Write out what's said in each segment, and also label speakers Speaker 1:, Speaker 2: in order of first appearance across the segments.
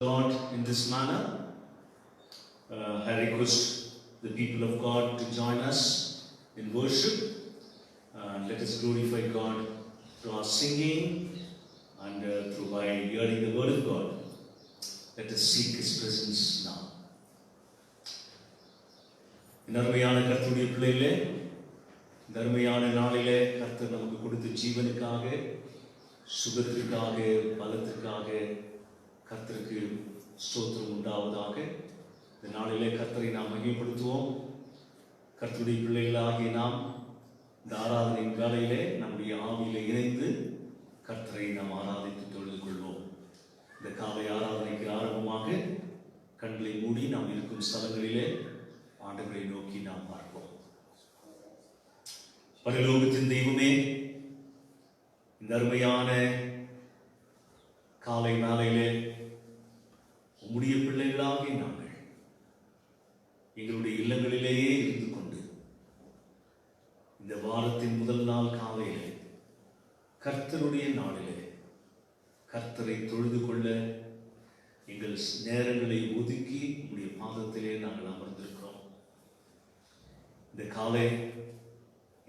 Speaker 1: God in this manner. I request the people of God to join us in worship. Let us glorify God through our singing and through by hearing the word of God. Let us seek His presence now. நன்மையான கர்த்தருடைய பிள்ளைகளே, நன்மையான நாளிலே கர்த்தர் நமக்கு கொடுத்த ஜீவனுக்காக, சுகத்திற்காக, பலத்திற்காக கர்த்தருக்கு ஸ்தோத்திரம் உண்டாவதாக. இந்த நாளிலே கர்த்தரை நாம் மகிமைப்படுத்துவோம். கர்த்தருடைய பிள்ளைகளாகிய நாம் இந்த ஆராதனையின் வேளையிலே நம்முடைய ஆவியிலே இணைந்து கர்த்தரை நாம் ஆராதித்து தொழுது கொள்வோம். இந்த காலை ஆராதனைக்கு ஆரம்பமாக கண்களை மூடி நாம் இருக்கும் ஸ்தலங்களிலே ஆண்டவரை நோக்கி நாம் பார்ப்போம். பரலோகத்தின் தெய்வமே, இந்த அருமையான காலை நாளையிலே உம்முடைய பிள்ளைகளாகிய நாங்கள் எங்களுடைய இல்லங்களிலேயே இருந்து கொண்டு இந்த வாரத்தின் முதல் நாள் காலையிலே கர்த்தருடைய நாளிலே கர்த்தரை தொழுது கொள்ள எங்கள் நேரங்களை ஒதுக்கி உம்முடைய பாதத்திலே நாங்கள் அமர்ந்திருக்கிறோம். இந்த காலை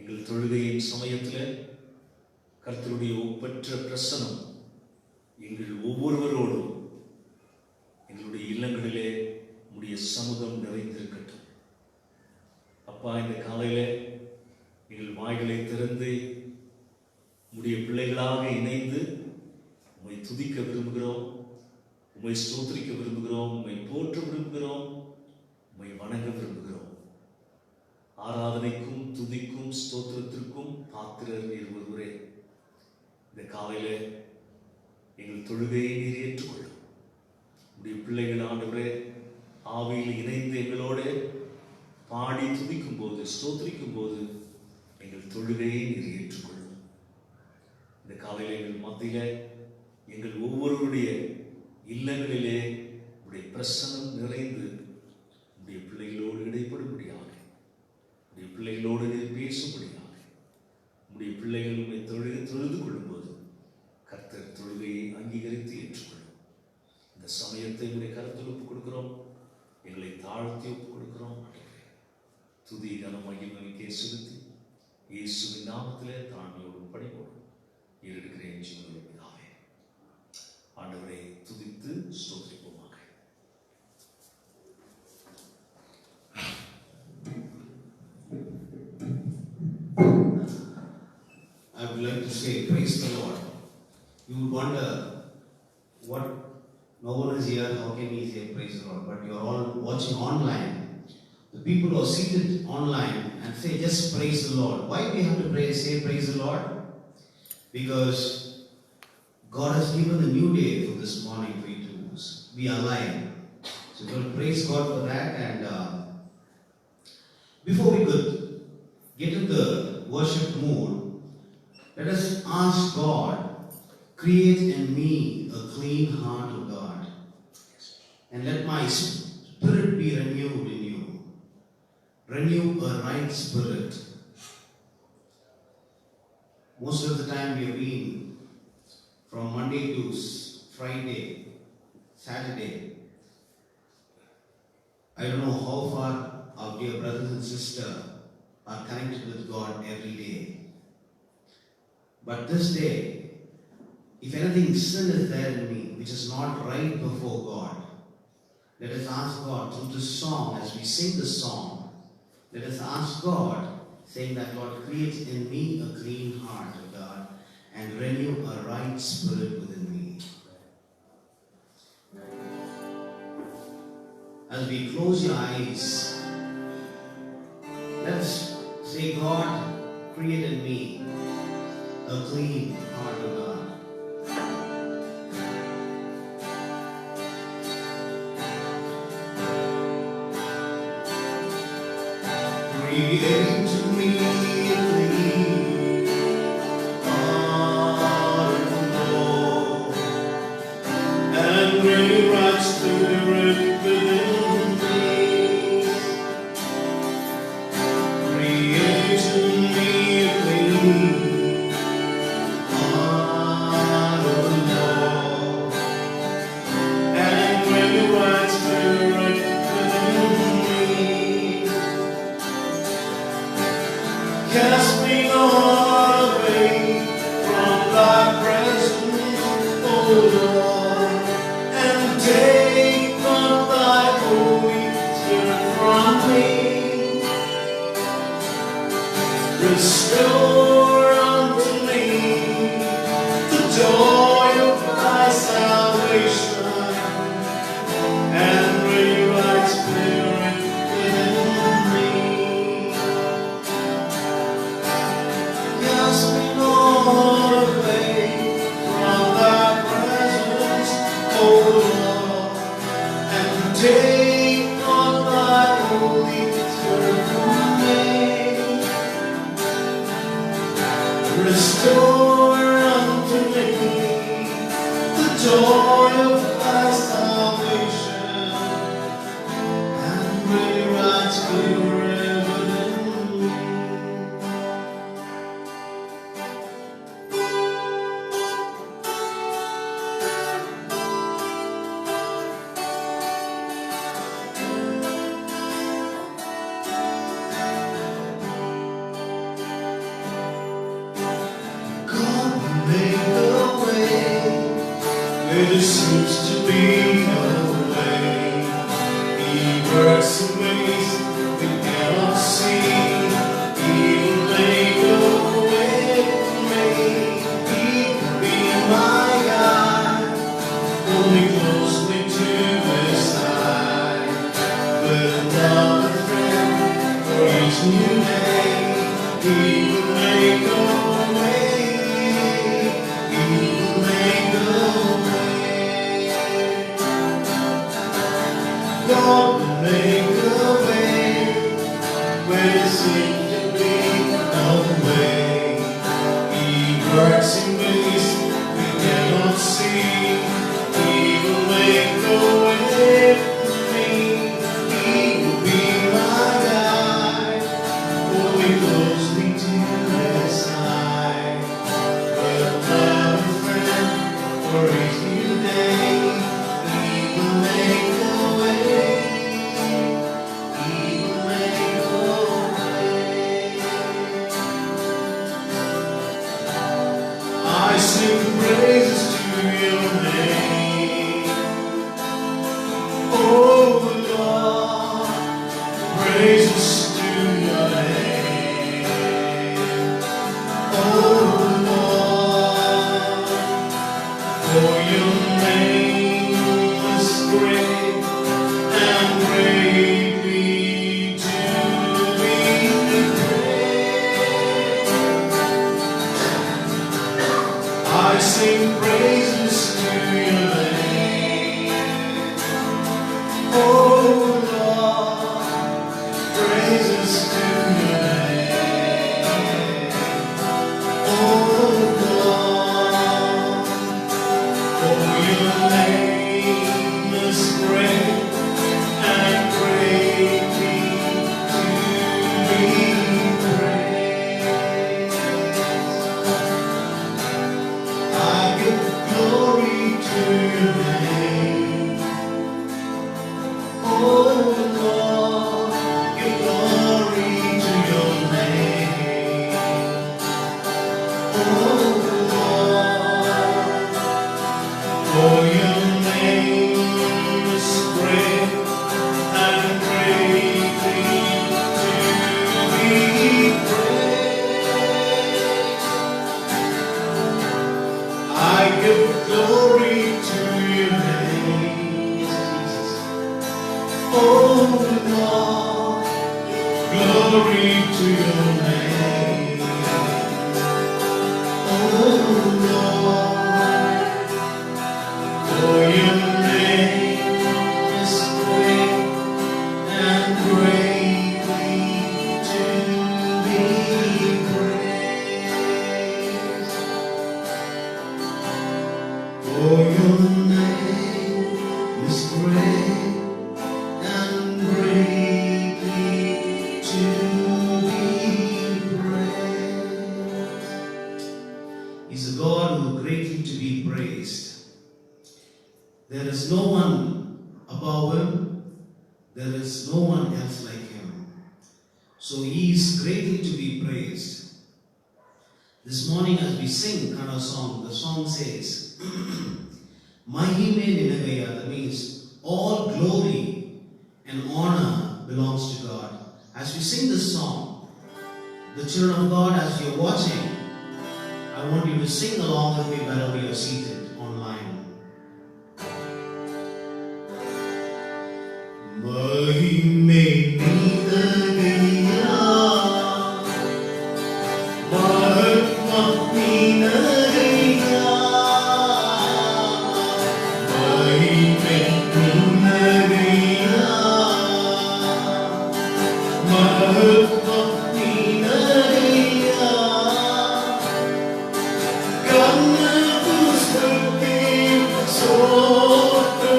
Speaker 1: எங்கள் தொழுகையின் சமயத்தில் கர்த்தருடைய ஒப்பற்ற பிரசனம் எங்கள் ஒவ்வொருவரோடும் எங்களுடைய இல்லங்களிலே உம்முடைய சமூகம் நிறைந்திருக்கட்டும். அப்பா, இந்த காலையிலே எங்கள் வாய்களை திறந்து உம்முடைய பிள்ளைகளாக இணைந்து உம்மை துதிக்க விரும்புகிறோம், உம்மை ஸ்தோத்திரிக்க விரும்புகிறோம், உம்மை போற்ற விரும்புகிறோம், உம்மை வணங்க விரும்புகிறோம். ஆராதனைக்கும் துதிக்கும் ஸ்தோத்திரத்திற்கும் பாத்திரர் நீர் ஒருவரே. இந்த காலையிலே எங்கள் தொழுகையை நீர் ஏற்றுக்கொள்ளும். உடைய பிள்ளைகள் ஆண்டவரே ஆவியில் இணைந்து எங்களோட பாடி துதிக்கும் போது, ஸ்தோத்திரிக்கும் போது எங்கள் தொழுகையை நீர் ஏற்றுக்கொள்ளும். இந்த காலையில் எங்கள் மத்தியில எங்கள் ஒவ்வொருவருடைய இல்லங்களிலே உடைய பிரசனம் நிறைந்து உடைய பிள்ளைகளோடு இடைப்படும்படியாக, உடைய பிள்ளைகளோடு நீர் பேசும்படியாக, உடைய பிள்ளைகள் உண்மை தொழுது கொள்ளும்போது கர்த்தர் தொழுகையை அங்கீகரித்து ஏற்றுக்கொள்ளும். இந்த சமயத்தை உடைய கருத்தில் ஒப்புக் கொடுக்கிறோம், எங்களை தாழ்த்தி ஒப்புக் கொடுக்கிறோம். துதி கனம் மகிமைக்கே செலுத்தி இயேசுவின் நாமத்திலே தாழ்மையோடும் பணிவோடும் இருக்கிறேன் ஜீவனுள்ள பிதாவே. ஆண்டவரை துதித்து ஸ்தோத்திரிப்போமாக.
Speaker 2: I would like to say, praise the Lord. You would wonder, what, no one is here, how can we say praise the Lord? But you are all watching online. The people who are seated online and say, just praise the Lord. Why do we have to say praise the Lord? Because God has given a new day for this morning for you to be alive. So we will praise God for that. And before we could get into the worship mood, let us ask God, create in me a clean heart, O God, and let my spirit be renewed in you. Renew a right spirit. Most of the time we have been from Monday to Friday, Saturday. I don't know how far our dear brothers and sisters are connected with God every day. But this day, if anything sin is there in me, which is not right before God, let us ask God through this song, as we sing this song, let us ask God, saying that, Lord, create in me a clean heart, O God, and renew a right spirit within me. As we close your eyes, let us say, God, create in me a clean heart, O God. Create to me a clean heart, Lord, and renew right spirit within me. Create to me a clean heart, Lord, and
Speaker 1: Restore unto me the joy of thy salvation, and renew thy spirit within me. Cast me not away from thy presence, O Lord, and take not thy Holy Spirit from me. Restore unto me the joy of thy salvation, and renew thy spirit within me. God will make a way where there seems to be no way. He works in ways we cannot see. He will make a way for me. He will be my guide, hold me closely to his side. Without a friend for each new day, he will make a way. He will make a way. God will make a way where there seems to be no way. He works in ways we cannot see. He will make a way for me. He will be my guide, hold me closely to his side. Without a friend for each new day, he will make a way. He will make a way. I sing praises to your name, oh Lord, praises to your name, oh Lord, for your name is great and greatly to be praised. I sing praises to your name, oh Lord, praises to your name, oh Lord, for your name is great and greatly to be praised. I give glory to your name, oh Lord, give glory to your name, oh Lord, for your name is great and greatly to be praised. I give glory to your name, Jesus. Oh Lord, glory to your name. Oh Lord, for your name is great and greatly to be praised. For your name is great and greatly to be praised. He's a God who greatly to be praised. There is no one above him. There is no one else like him. So he is greatly to be praised. This morning as we sing our song, the song says, Mahime Ninagaya, that means all glory and honor belongs to God. As we sing this song, the
Speaker 2: children of God, as you're watching, I want you to sing along with me wherever you're seated online. महिमे नीनगैया महात्मा नीनगैया महिमे नीनगैया महात्मा नीनगैया कन्न पुस्तके सोत्रु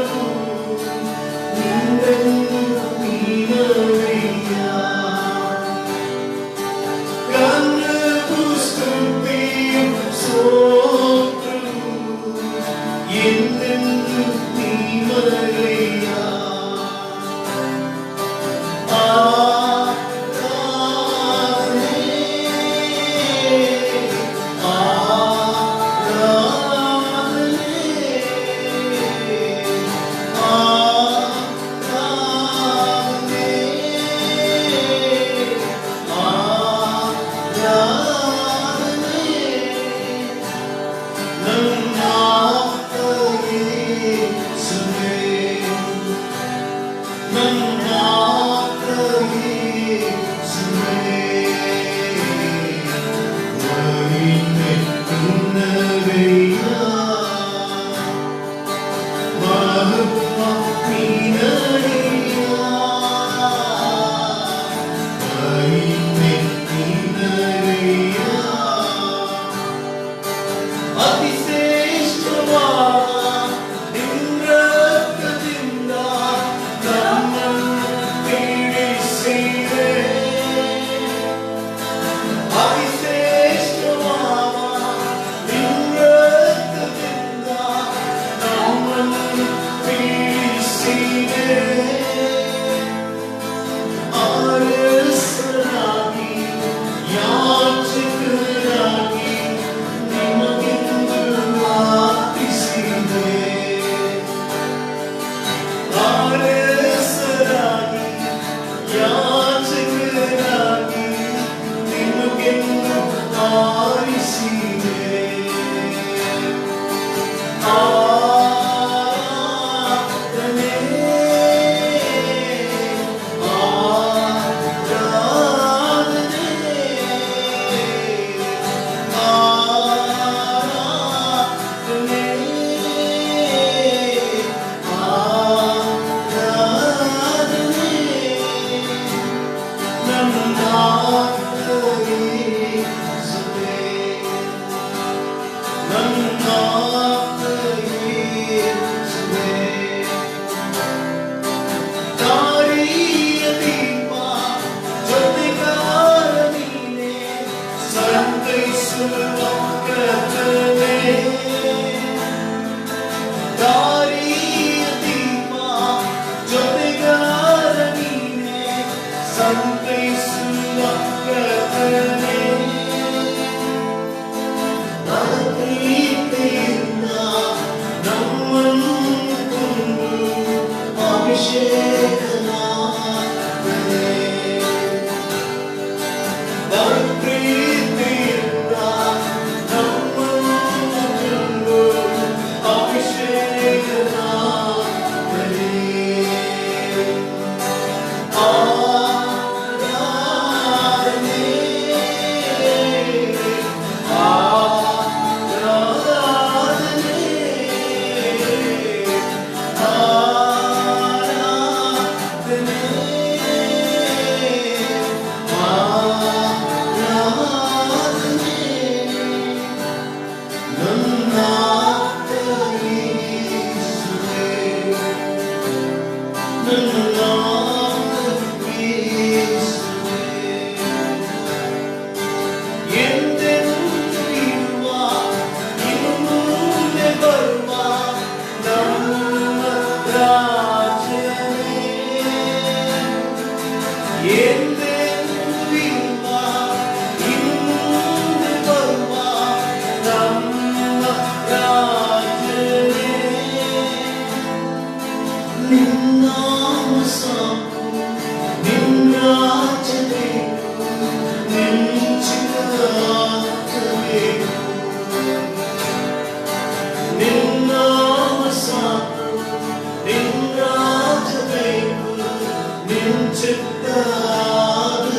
Speaker 2: தமிழ்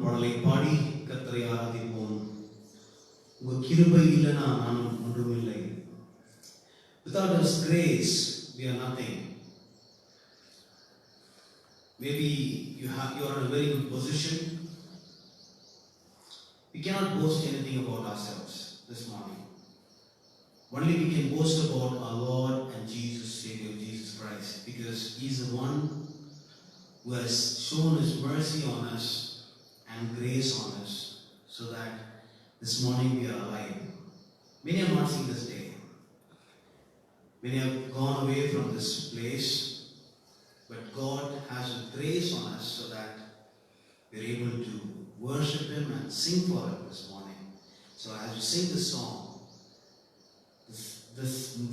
Speaker 2: பாடலை பாடி கர்த்தரை ஆராதிப்போம். உங்க கிருபை இல்லைனா நான் ஒன்றுமில்லை. Without His grace, we are nothing. Maybe you are in a very good position. We cannot boast anything about ourselves this morning. Only we can boast about our Lord and Jesus, Savior Jesus Christ, because He is the one who has shown His mercy on us and grace on us, so that this morning we are alive. Many have not seen this day. Many have gone away from this place, but God has a grace on us so that we are able to worship Him and sing for Him this morning. So as we sing this song,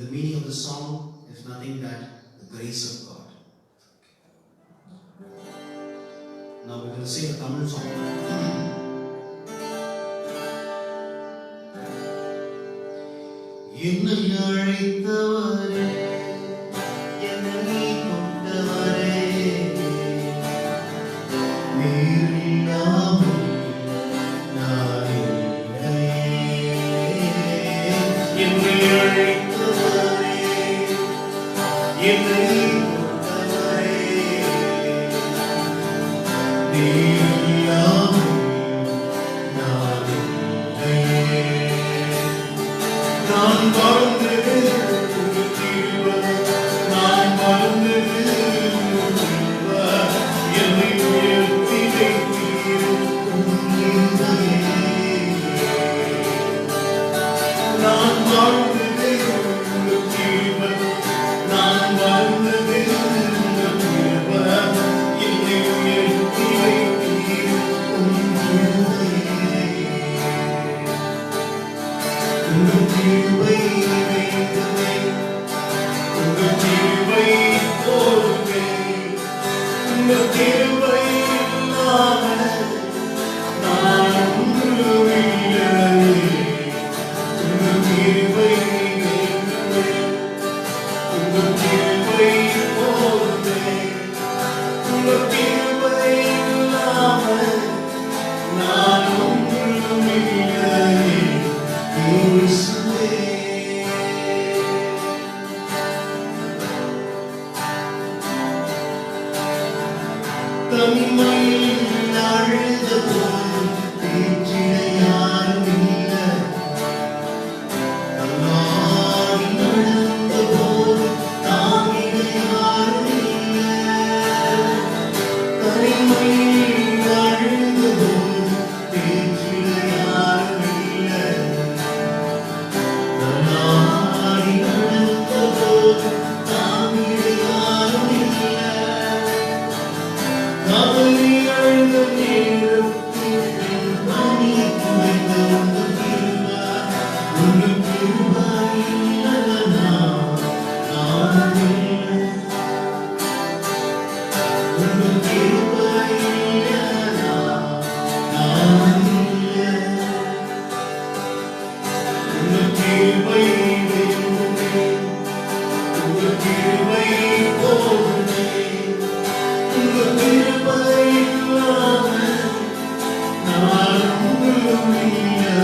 Speaker 2: the meaning of the song is nothing but the grace of God. Now we're going to sing a Tamil song. என்னை அழைத்தவரே, என்னை கொண்டவரே, நீர் இல்லாமல் நான் இல்லையே. என்னை அழைத்தவரே, என்னை கொண்டவரே, நீர் இல்லாமல் நான் இல்லையே. நான் வாழ்ந்தது உங்கள் கிருபை, நான் வாழ்ந்தது உங்கள் கிருபை, என்னை உயர்த்தி வைத்தீர் உம் கிருபையே. நான் வாழ்ந்தது உங்கள் கிருபை, நான் வாழ்ந்தது உங்கள் கிருபை, என்னை உயர்த்தி வைத்தீர் உம் கிருபையே. உங்கள் கிருபை நிறைந்ததே, உங்கள் கிருபை போதுமே, உங்கள் கிருபை இல்லாமல் நான் ஒன்றுமில்லை. உங்கள் கிருபை நிறைந்ததே, உங்கள் கிருபை போதுமே, உங்கள் கிருபை இல்லாமல் நான் ஒன்றுமில்லை. தனிமையில் அழுத போதும் பேச்சிட யாரும் இல்லை, தள்ளாடி நடந்த போதும் தாங்கிட யாரும் இல்லை. தனிமையில் அழுத போதும் பேச்சிட யாரும் இல்லை, தள்ளாடி நடந்த போதும் தாங்கிட யாரும் இல்லை. கவலை அழுத நேரத்தில் என் பணியை குறைந்த உங்கள் கிருபை, உங்கள் கிருபை இல்லைனா நான் இல்லை. உங்கள் கிருபை இல்லைனா நான் இல்லை. உங்கள் கிருபை வேண்டுமே, உங்கள் கிருபை போதுமே, உங்கள் கிருபை இல்லாமல் நான் ஒன்றுமில்லை.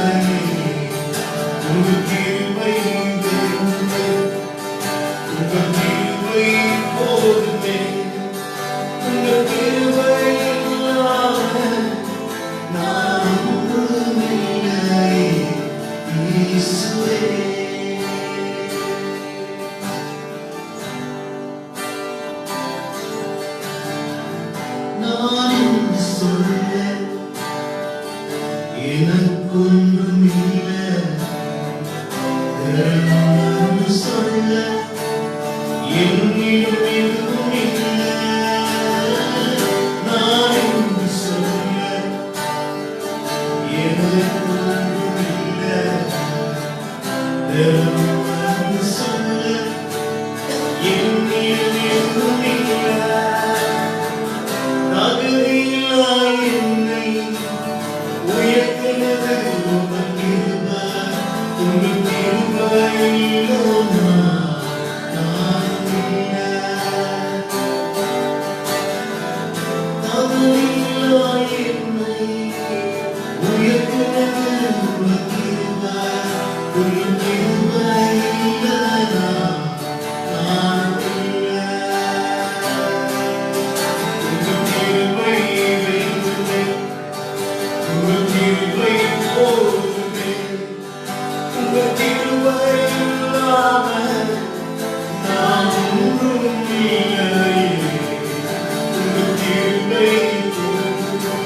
Speaker 2: உங்கள் கிருபை வேண்டுமே, உங்கள் கிருபை போதுமே, உங்கள் கிருபை இல்லாமல் நான் என்று சொல்ல எனக்கொன்றும் இல்லை, என்று சொல்ல என்னிடம் எதுவும் இல்லை. நான் என்று சொல்ல எனக்கொன்றும் இல்லை, என்று சொல்ல என்னிடம் எதுவும் இல்லை. தகுதியில்லா என்னை உயர்த்தினது உமது கிருபை, உமது கிருபை இல்லாமல் நான் இல்லை. தகுதியில்லா என்னை உயர்த்தினது உமது கிருபை, உமது கிருபை இல்லாமல் நான் இல்லை. உமது கிருபை வேண்டுமே, உமது கிருபை போதுமே, உமது கிருபை இல்லாமல் நான் ஒன்றும் இல்லையே. உமது கிருபை போதுமே,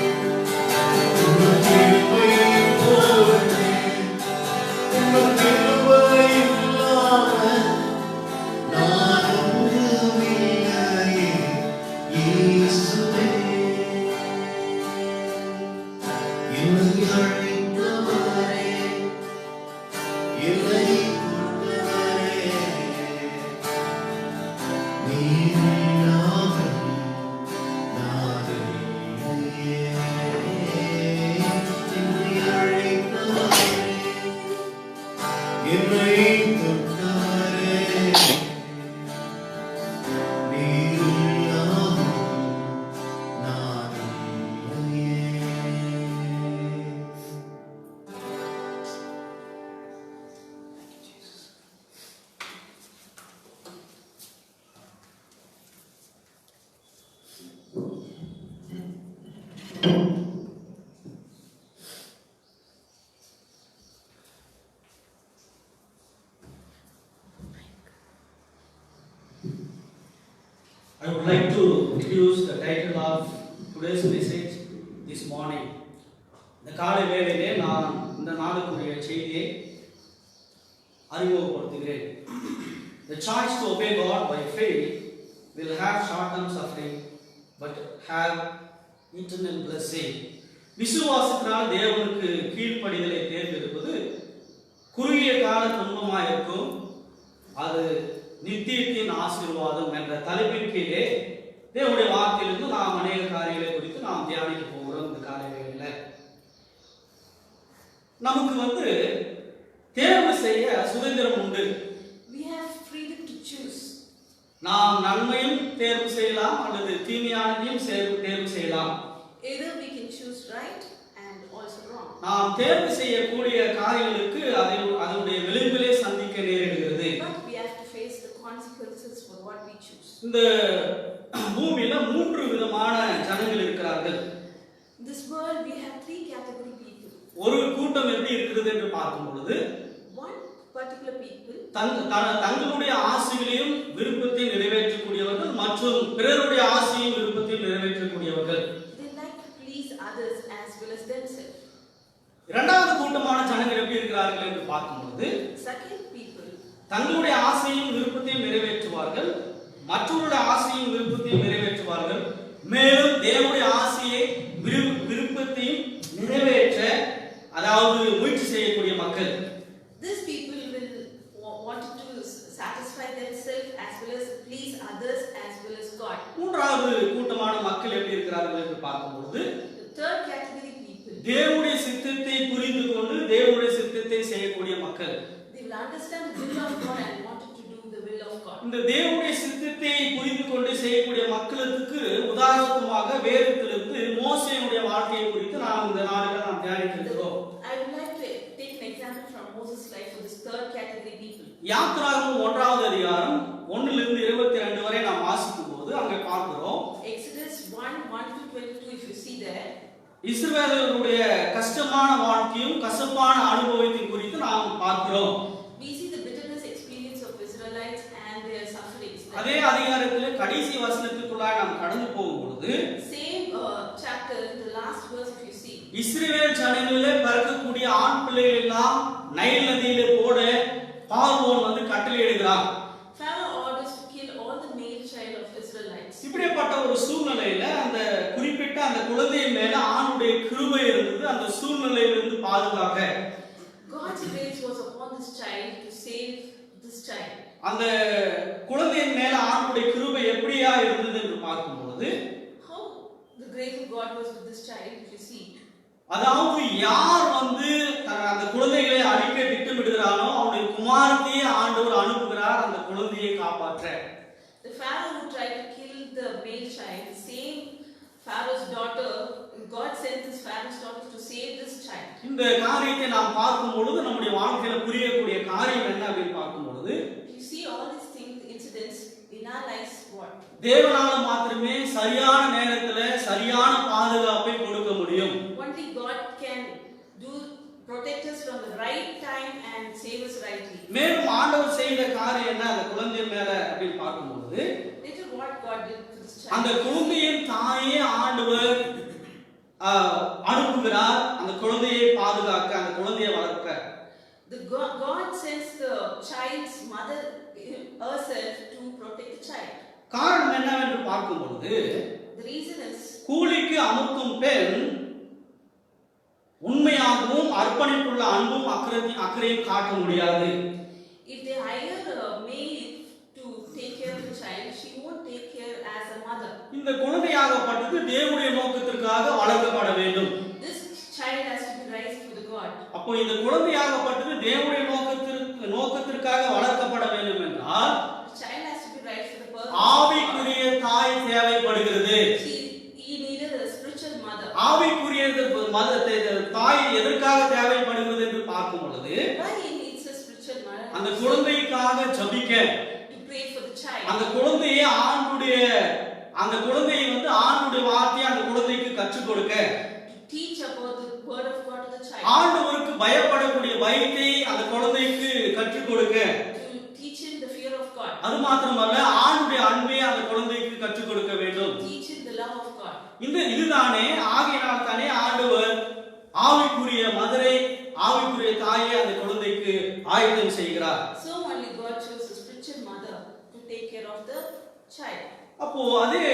Speaker 2: உமது கிருபை போதுமே, உமது கிருபை இல்லாமல் நான் ஒன்றும் இல்லையே. இயேசுவே, என்னை அழைத்தவரே, என்னை கொண்டவரே, நீர் இல்லாமல் நான் இல்லையே. என்னை அழைத்தவரே, என்னை தொட்டவரே, நீர் இல்லாமல் நான் இல்லையே.
Speaker 3: I would like to introduce the title of today's message this morning. இந்த காலை வேளையிலே நான் இந்த நாளுக்குரிய செய்தியை அறிமுகப்படுத்துகிறேன். The choice to obey God by faith will have short-term suffering but have eternal blessing. விசுவாசத்தினால் தேவனுக்கு கீழ்ப்படிதலை தேர்ந்தெடுப்பது குறுகிய கால துன்பமாயிருக்கும், அது நித்தியத்தின் ஆசீர்வாதம் என்ற தலைப்பின் கீழே தேவனுடைய வார்த்தையிலிருந்து நாம் அநேக காரியங்களை குறித்து நாம் தியானிக்க போகிறோம். இந்த காலை வேளையில நமக்கு தேர்வு செய்ய சுதந்திரம் உண்டு.
Speaker 4: We have freedom to choose.
Speaker 3: நாம் நன்மையும் தேர்வு செய்யலாம் அல்லது தீமையானதையும் தேர்வு செய்யலாம்.
Speaker 4: Either we can choose right and also wrong.
Speaker 3: நாம் தேர்வு செய்யக்கூடிய காரியங்களுக்கு அதனுடைய விளைவுகளை சந்திக்க நேரிடுகிறது.
Speaker 4: But we have to face the consequences for what we choose.
Speaker 3: இந்த பூமியில 3 விதமான ஜனங்கள் இருக்கிறார்கள்.
Speaker 4: In this world we have 3 category people.
Speaker 3: ஒரு கூட்டம் எப்படி இருக்கிறது என்று பார்க்கும் பொழுது,
Speaker 4: One particular people,
Speaker 3: தங்களுடைய ஆசைகளையும் விருப்பத்தை நிறைவேற்றக்கூடியவர்கள் மற்றும் பிறருடைய ஆசையும் விருப்பத்தையும் நிறைவேற்றக்கூடியவர்கள்.
Speaker 4: they like to please others as well as themselves.
Speaker 3: இரண்டாவது கூட்டமான ஜனங்கள் எப்படி இருக்கிறார்கள் என்று பார்க்கும் பொழுது,
Speaker 4: Second people,
Speaker 3: தங்களுடைய ஆசையும் விருப்பத்தையும் நிறைவேற்றுவார்கள், மற்றவருடைய ஆசையும் விருப்பத்தையும் நிறைவேற்றுவார்கள், மேலும் தேவனுடைய ஆசையை விருப்பத்தையும் நிறைவேற்ற அதாவது முயற்சி செய்யக்கூடிய மக்கள்.
Speaker 4: these people will want to satisfy themselves as well as please others as well as God.
Speaker 3: மூன்றாவது கூட்டமான மக்கள் எப்படி இருக்கிறார்கள் என்று பார்க்கும் பொழுது,
Speaker 4: The third category people,
Speaker 3: தேவனுடைய சித்தத்தை புரிந்து கொண்டு தேவனுடைய சித்தத்தை செய்யக்கூடிய மக்கள்.
Speaker 4: they will understand the will of God and wanted to do the will of God.
Speaker 3: இந்த தேவனுடைய சித்தத்தை புரிந்து கொண்டு செய்யக்கூடிய மக்களுக்கு உதாரணமாக வேதத்திலிருந்து மோசேயுடைய வாழ்க்கையை குறித்து நாம் இந்த நாளில் நாம் தியானிக்க இருக்கிறோம்.
Speaker 4: I would like to take an example from Moses' life for this third category people.
Speaker 3: யாத்திராகமம் 1வது அதிகாரம் 1லிருந்து 22 வரை நாம் வாசிக்கும் போது அங்கே பார்க்கிறோம்,
Speaker 4: Exodus 1:1-22, if you see there,
Speaker 3: இஸ்ரவேலர்களுடைய கஷ்டமான வாழ்க்கையும் கசப்பான அனுபவத்தின் குறித்து நாம் பார்க்கிறோம்.
Speaker 4: we see the bitterness experience of Israelites and their sufferings.
Speaker 3: அதே அதிகாரத்தில் கடைசி வசனத்துக்குள்ளாய் நாம் கடந்து போகும் பொழுது
Speaker 4: Same chapter, in the last verse, if you see,
Speaker 3: இஸ்ரவேல் ஜனங்களிலே பிறக்கக்கூடிய ஆண் பிள்ளைகள் எல்லாம் நைல் நதியிலே போட பார்வோன் வந்து கட்டளையிடுகிறான்.
Speaker 4: Pharaoh orders to kill all the male child of Israelites.
Speaker 3: இப்படிப்பட்ட ஒரு சூழ்நிலையில அந்த குறிப்பிட்ட அந்த குழந்தையின் மேல ஆணுடைய கிருபை இருந்தது. அந்த சூழ்நிலையிலிருந்து பாதுகாக்க
Speaker 4: God's grace was upon this child to save this child.
Speaker 3: அந்த குழந்தையின் மேல ஆணுடைய கிருபை எப்படியா இருந்தது என்று பார்க்கும்போது,
Speaker 4: How the grace of God was with this child, if you see.
Speaker 3: அதாவது யார் வந்து அந்த குழந்தைகளை அழிக்க திட்டமிடுகிறானோ அவனுடைய குமாரத்தையே ஆண்டவர் அனுப்புகிறார் அந்த குழந்தையை காப்பாற்ற.
Speaker 4: The Pharaoh who tried to kill the male child, the same Pharaoh's daughter, God sent this Pharaoh's daughter to save this child.
Speaker 3: இந்த காரியத்தை நாம் பார்க்கும் பொழுது நம்முடைய வாழ்க்கையில புரியக்கூடிய காரியம் என்ன அப்படின்னு பார்க்கும் பொழுது,
Speaker 4: You see all these things, incidents in our lives, what?
Speaker 3: தேவனால மாத்திரமே சரியான நேரத்துல சரியான பாதுகாப்பை கொடுக்க முடியும்.
Speaker 4: Only God can protect us from the right time and save us rightly.
Speaker 3: மேலும் ஆண்டவர் செய்த காரியம் என்ன அந்த குழந்தை மேல அப்படின்னு பார்க்கும்போது,
Speaker 4: Later what God did to this child.
Speaker 3: அந்த குழந்தையின் தாயே ஆண்டவர் அனுப்புகிறார் அந்த குழந்தையை பாதுகாக்க, அந்த குழந்தையை வளர்க்க.
Speaker 4: God sends the child's mother herself to protect the child.
Speaker 3: காரணம் என்னவென்று பார்க்கும்போது,
Speaker 4: The reason is,
Speaker 3: கூலிக்கு அமுக்கும் பெண் உண்மையாகவும் அர்ப்பணிப்புள்ள அன்பும் அக்கறையும் காட்ட முடியாது.
Speaker 4: if they hire a maid to take care of the child, she won't take care as a mother.
Speaker 3: இந்த குழந்தையாகப்பட்டது தேவனுடைய நோக்கத்திற்காக வளர்க்கப்பட வேண்டும்.
Speaker 4: This child has to be raised for the God.
Speaker 3: அப்போ இந்த குழந்தையாகப்பட்டது தேவனுடைய நோக்கத்திற்காக வளர்க்கப்பட வேண்டும் என்றால்
Speaker 4: The child has to be raised for the purpose.
Speaker 3: ஆவிக்குரிய தாய் தேவைப்படுகிறது.
Speaker 4: He needed a spiritual mother.
Speaker 3: ஆவிக்குரிய மதத்தை தாய் எதற்காக தேவைப்படுகிறது என்று பார்க்கும் பொழுது,
Speaker 4: Why he needs a spiritual mother?
Speaker 3: அந்த குழந்தைக்காக ஜெபிக்க,
Speaker 4: To pray for the child.
Speaker 3: அந்த குழந்தையை வந்து ஆண்டுடைய வார்த்தையை அந்த குழந்தைக்கு கற்றுக் கொடுக்க,
Speaker 4: To teach about the word of God to the child.
Speaker 3: ஆண்டவருக்கு பயப்படக்கூடிய பயத்தை அந்த குழந்தைக்கு கற்றுக் கொடுக்க,
Speaker 4: To teach him the fear of God.
Speaker 3: அது மாத்திரமல்ல ஆண்டுடைய அன்பை அந்த குழந்தைக்கு கற்றுக் கொடுக்க வேண்டும்.
Speaker 4: Teach him the love of God.
Speaker 3: இதுதானே ஆகையினால் தானே ஆண்டவர் ஆவிக்குரிய மதரை, ஆவிக்குரிய தாயை அந்த குழந்தைக்கு ஆயத்தம் செய்கிறார்.
Speaker 4: So only God chose a spiritual mother to take care of the child.
Speaker 3: அப்போ அதே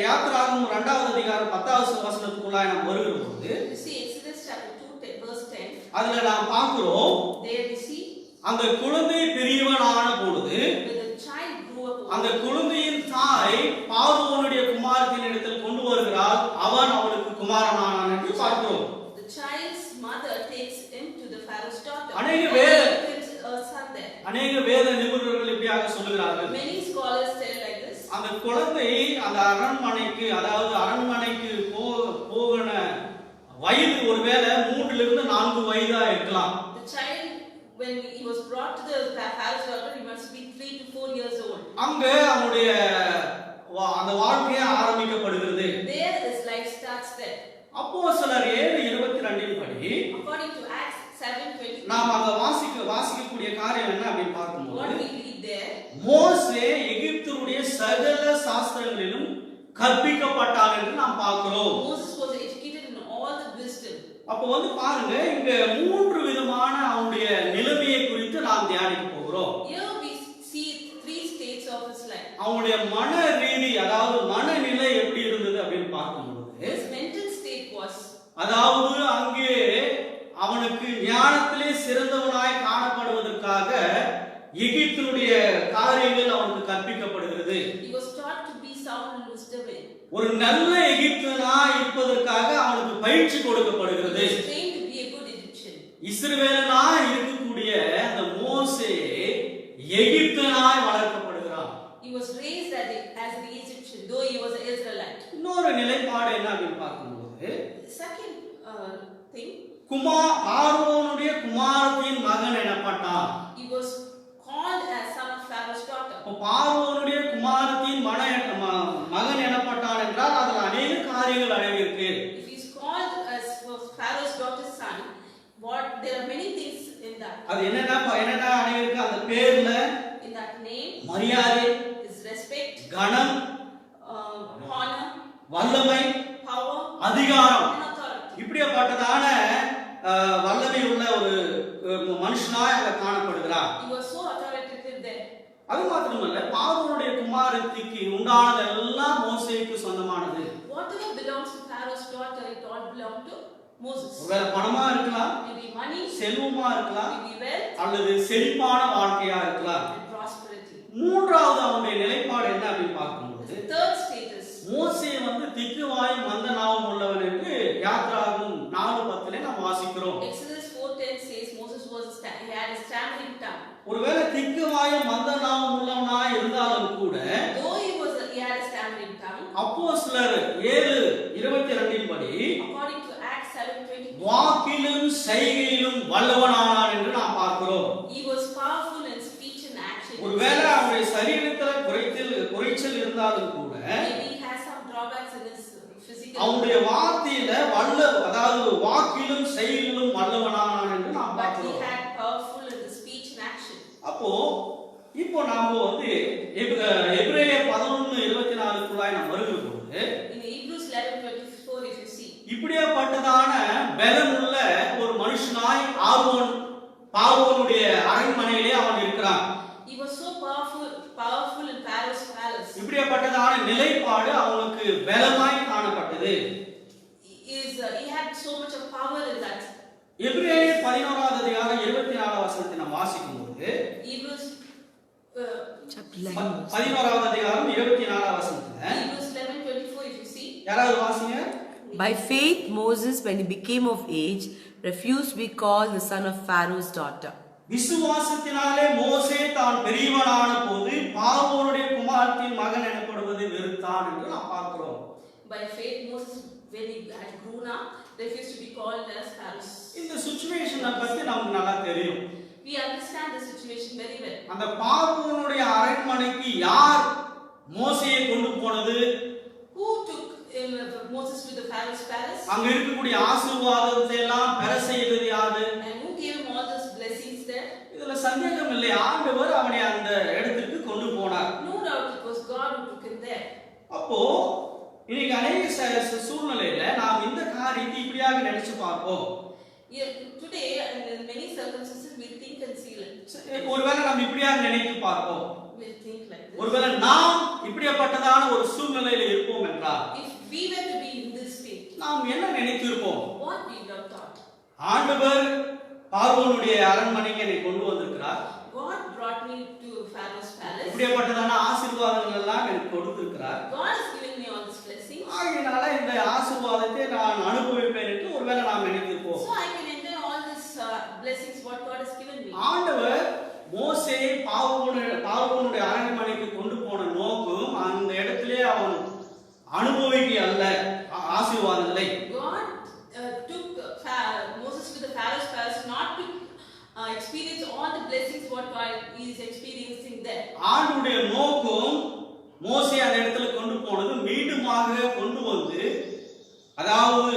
Speaker 3: யாத்திராகமம் 2வது அதிகாரம் 10வது வசனத்துக்குள்ளாய் நாம் வருகிற போது,
Speaker 4: You see Exodus chapter 2 verse 10.
Speaker 3: அதுல நாம் பார்க்கிறோம்,
Speaker 4: There we see
Speaker 3: அந்த குழந்தை பெரியவனான பொழுது
Speaker 4: when the child grew up.
Speaker 3: அந்த குழந்தையின் தாய் பார்வோனுடைய குமாரத்தின் இடத்தில் கொண்டு வருகிறாள். அவன் அவளுக்கு குமாரனானான் என்று பார்க்கிறோம்.
Speaker 4: The child's mother takes him to the Pharaoh's daughter.
Speaker 3: அநேக
Speaker 4: And
Speaker 3: வேத
Speaker 4: gives a son there.
Speaker 3: அநேக வேத நிபுணர்கள் இப்படியாக சொல்லுகிறார்கள்.
Speaker 4: Many scholars tell like this.
Speaker 3: அந்த குழந்தை அந்த அரண்மனைக்கு, அதாவது அரண்மனைக்கு போகிற வயது ஒருவேளை 3 to 4 வயதா இருக்கலாம்.
Speaker 4: The child, when he was brought to the Pharaoh's daughter, he must be 3 to 4 years old.
Speaker 3: அங்க அவனுடைய அந்த வாழ்க்கைய ஆரம்பிக்கப்படுகிறது.
Speaker 4: There his life starts there.
Speaker 3: அப்போஸ்தலர் 7:22 படி,
Speaker 4: According to Acts 7:22,
Speaker 3: நாம் அங்க வாசிக்கக்கூடிய காரியம் என்ன அப்படின்னு
Speaker 4: what
Speaker 3: பார்க்கும்போது,
Speaker 4: we read there,
Speaker 3: மோசே எகிப்தினுடைய சகல சாஸ்திரங்களிலும் கற்பிக்கப்பட்டான் என்று நாம் பார்க்கிறோம்.
Speaker 4: Moses was educated in all the wisdom.
Speaker 3: அப்போ வந்து பாருங்க, இங்க 3 விதமான அவனுடைய நிலைமையை குறித்து நாம் தியானிக்க போகிறோம்.
Speaker 4: Here we see 3 states of his life.
Speaker 3: அவனுடைய மன ரீதி, அதாவது மனநிலை எப்படி இருந்தது அப்படின்னு பார்க்கும்போது,
Speaker 4: His mental state was,
Speaker 3: அதாவது அங்கே அவனுக்கு ஞானத்திலே சிறந்தவனாய் காணப்படுவதற்காக எகிப்தினுடைய காரியங்கள் அவனுக்கு கற்பிக்கப்படுகிறது.
Speaker 4: he was taught to be sound in wisdom.
Speaker 3: ஒரு நல்ல எகிப்தியனாய் இருப்பதற்காக அவனுக்கு பயிற்சி கொடுக்கப்படுகிறது.
Speaker 4: He was trained to be a good Egyptian.
Speaker 3: இஸ்ரவேலனாய் இருக்கக்கூடிய அந்த மோசே எகிப்தியனாய் வளர்க்கப்படுகிறான்.
Speaker 4: He was raised as an Egyptian, though he was an Israelite.
Speaker 3: இன்னொரு நிலைப்பாடு என்ன அப்படின்னு பார்க்கும்போது,
Speaker 4: Second thing,
Speaker 3: பார்வோனுடைய குமாரத்தின் மகன் எனப்பட்டான்.
Speaker 4: he was called as son of Pharaoh's daughter.
Speaker 3: பார்வோனுடைய குமாரத்தின் மகன் எனப்பட்டான் என்றால் அதில் அநேக காரியங்கள் அடங்கியிருக்கு.
Speaker 4: If he is called as Pharaoh's daughter's son, there are many things in that.
Speaker 3: அது என்னென்ன அடங்கியிருக்கு அந்த பேர்ல?
Speaker 4: In that name,
Speaker 3: மரியாதை,
Speaker 4: his respect,
Speaker 3: கணம்,
Speaker 4: honor,
Speaker 3: வல்லமை,
Speaker 4: power,
Speaker 3: அதிகாரம்.
Speaker 4: and authority.
Speaker 3: இப்படிப்பட்டதான வல்லமை உள்ள ஒரு மனுஷனாய் அங்க காணப்படுகிறார்.
Speaker 4: He was so authoritative there.
Speaker 3: அது மாத்திரமல்ல, பார்வோனுடைய குமாரத்திக்கு உண்டானதெல்லாம் மோசேக்கு சொந்தமானது.
Speaker 4: Whatever belongs to Pharaoh's daughter, it all belonged to Moses.
Speaker 3: ஒருவேளை பணமா இருக்கலாம்,
Speaker 4: Maybe money,
Speaker 3: செல்வமா இருக்கலாம்,
Speaker 4: maybe wealth,
Speaker 3: அல்லது செழிப்பான வாழ்க்கையா இருக்கலாம்.
Speaker 4: and prosperity.
Speaker 3: மூன்றாவது அவனுடைய நிலைப்பாடு என்ன அப்படின்னு பார்க்கும்போது,
Speaker 4: The third status.
Speaker 3: மோசே திக்குவாய் மந்த நாவும் உள்ளவன் என்று யாத்ராகமம் 4:10 நாம் வாசிக்கிறோம்.
Speaker 4: Exodus 4:10 says Moses he had a stammering tongue.
Speaker 3: ஒருவேளை திக்குவாய் மந்த நாவும் உள்ளவனா இருந்தாலும் கூட,
Speaker 4: Though he had a stammering tongue,
Speaker 3: அப்போஸ்தலர் 7:22 படி
Speaker 4: according to Acts 7:22,
Speaker 3: வாக்கிலும் செய்கையிலும் வல்லவனானான் என்று நாம் பார்க்கிறோம்.
Speaker 4: he was powerful in speech and action.
Speaker 3: ஒருவேளை அவருடைய சரீரத்தில் குறைச்சல் இருந்தாலும் கூட,
Speaker 4: Maybe he has some drawbacks in his physical.
Speaker 3: அவருடைய வார்த்தையில அதாவது வாக்கிலும் செய்கையிலும் வல்லவனானான் என்று நாம்
Speaker 4: But he
Speaker 3: பார்க்கிறோம்.
Speaker 4: had powerful in the speech and action.
Speaker 3: இப்போ நாம எபிரேயர் 11:24 நாம் வருகிற பொழுது,
Speaker 4: In Hebrews 11:24, if you see,
Speaker 3: இப்படியாப்பட்டதான பலமுள்ள ஒரு மனுஷனாய் பார்வோனுடைய அரண்மனையிலே அவன் இருக்கிறான்.
Speaker 4: he was so powerful in Pharaoh's palace.
Speaker 3: இப்படியாப்பட்டதான நிலைப்பாடு அவனுக்கு பலமாய் காணப்பட்டது.
Speaker 4: He had so much of power in that.
Speaker 3: எபிரேயர் 11:24 நாம் வாசிக்கும் பொழுது,
Speaker 4: Hebrews
Speaker 3: 11:24
Speaker 4: Hebrews 11:24, if you see.
Speaker 3: யாராவது வாசிங்க.
Speaker 5: By faith, Moses, when he became of age, refused to be called the son of Pharaoh's daughter.
Speaker 3: விசுவாசத்தினாலே மோசே தான் பெரியவனான போது பார்வோனுடைய குமாரத்தின் மகன் எனப்படுவதை வெறுத்தான் என்று நாம் பார்க்கிறோம்.
Speaker 4: By faith, Moses, when he had grown up, refused to be called as Pharaoh's.
Speaker 3: இந்த சிச்சுவேஷனை பத்தி நமக்கு நல்லா தெரியும்.
Speaker 4: We understand the situation very well.
Speaker 3: அந்த பார்வோனுடைய அரண்மனைக்கு யார் மோசேயை கொண்டு போனது?
Speaker 4: Who took Moses to the Pharaoh's palace?
Speaker 3: அங்க இருக்கக்கூடிய ஆசீர்வாதத்தை எல்லாம் பெற செய்தது யாரு?
Speaker 4: And who gave him all those blessings there?
Speaker 3: இதுல சந்தேகம் இல்லை, ஆண்டவர் அவனை அந்த இடத்துக்கு கொண்டு போனார்.
Speaker 4: No doubt it was God who took him there.
Speaker 3: அப்போ இன்னைக்கு அநேக சூழ்நிலையில நாம் இந்த காரியத்தை இப்படியாக நினைச்சு பார்ப்போம்.
Speaker 4: Today, in many circumstances, we think and feel it.
Speaker 3: ஒருவேளை நாம் இப்படியாக நினைத்து பார்ப்போம்.
Speaker 4: We think like this.
Speaker 3: ஒருவேளை நாம் இப்படிப்பட்டதான ஒரு சூழ்நிலையில இருப்போம் என்றால்,
Speaker 4: If we were to be in this state,
Speaker 3: நாம் என்ன நினைத்திருப்போம்?
Speaker 4: what we would have thought?
Speaker 3: ஆண்டவர் பார்வோனுடைய அரண்மனைக்கு என்னை கொண்டு வந்திருக்கிறார்.
Speaker 4: God brought me to Pharaoh's palace.
Speaker 3: இப்படிப்பட்டதான ஆசீர்வாதங்கள் எல்லாம் எனக்கு கொடுத்திருக்கிறார்.
Speaker 4: God has given me all these blessings.
Speaker 3: ஆகையினால இந்த ஆசீர்வாதத்தை நான் அனுபவிப்பேன் என்று ஒருவேளை நாம் நினைத்திருப்போம்.
Speaker 4: So I can enjoy all these blessings what God has given me.
Speaker 3: ஆண்டவர் மோசேயை பார்வோனுடைய அரண்மனைக்கு கொண்டு போன நோக்கம் அந்த இடத்திலே அவன் அனுபவிக்க அல்ல ஆசீர்வாதங்களை.
Speaker 4: God took Moses to the Pharaoh's palace not to experience all the blessings what God is experiencing there.
Speaker 3: ஆண்டவருடைய நோக்கம் மோசே அந்த இடத்துல கொண்டு போனது மீண்டுமாக கொண்டு வந்து, அதாவது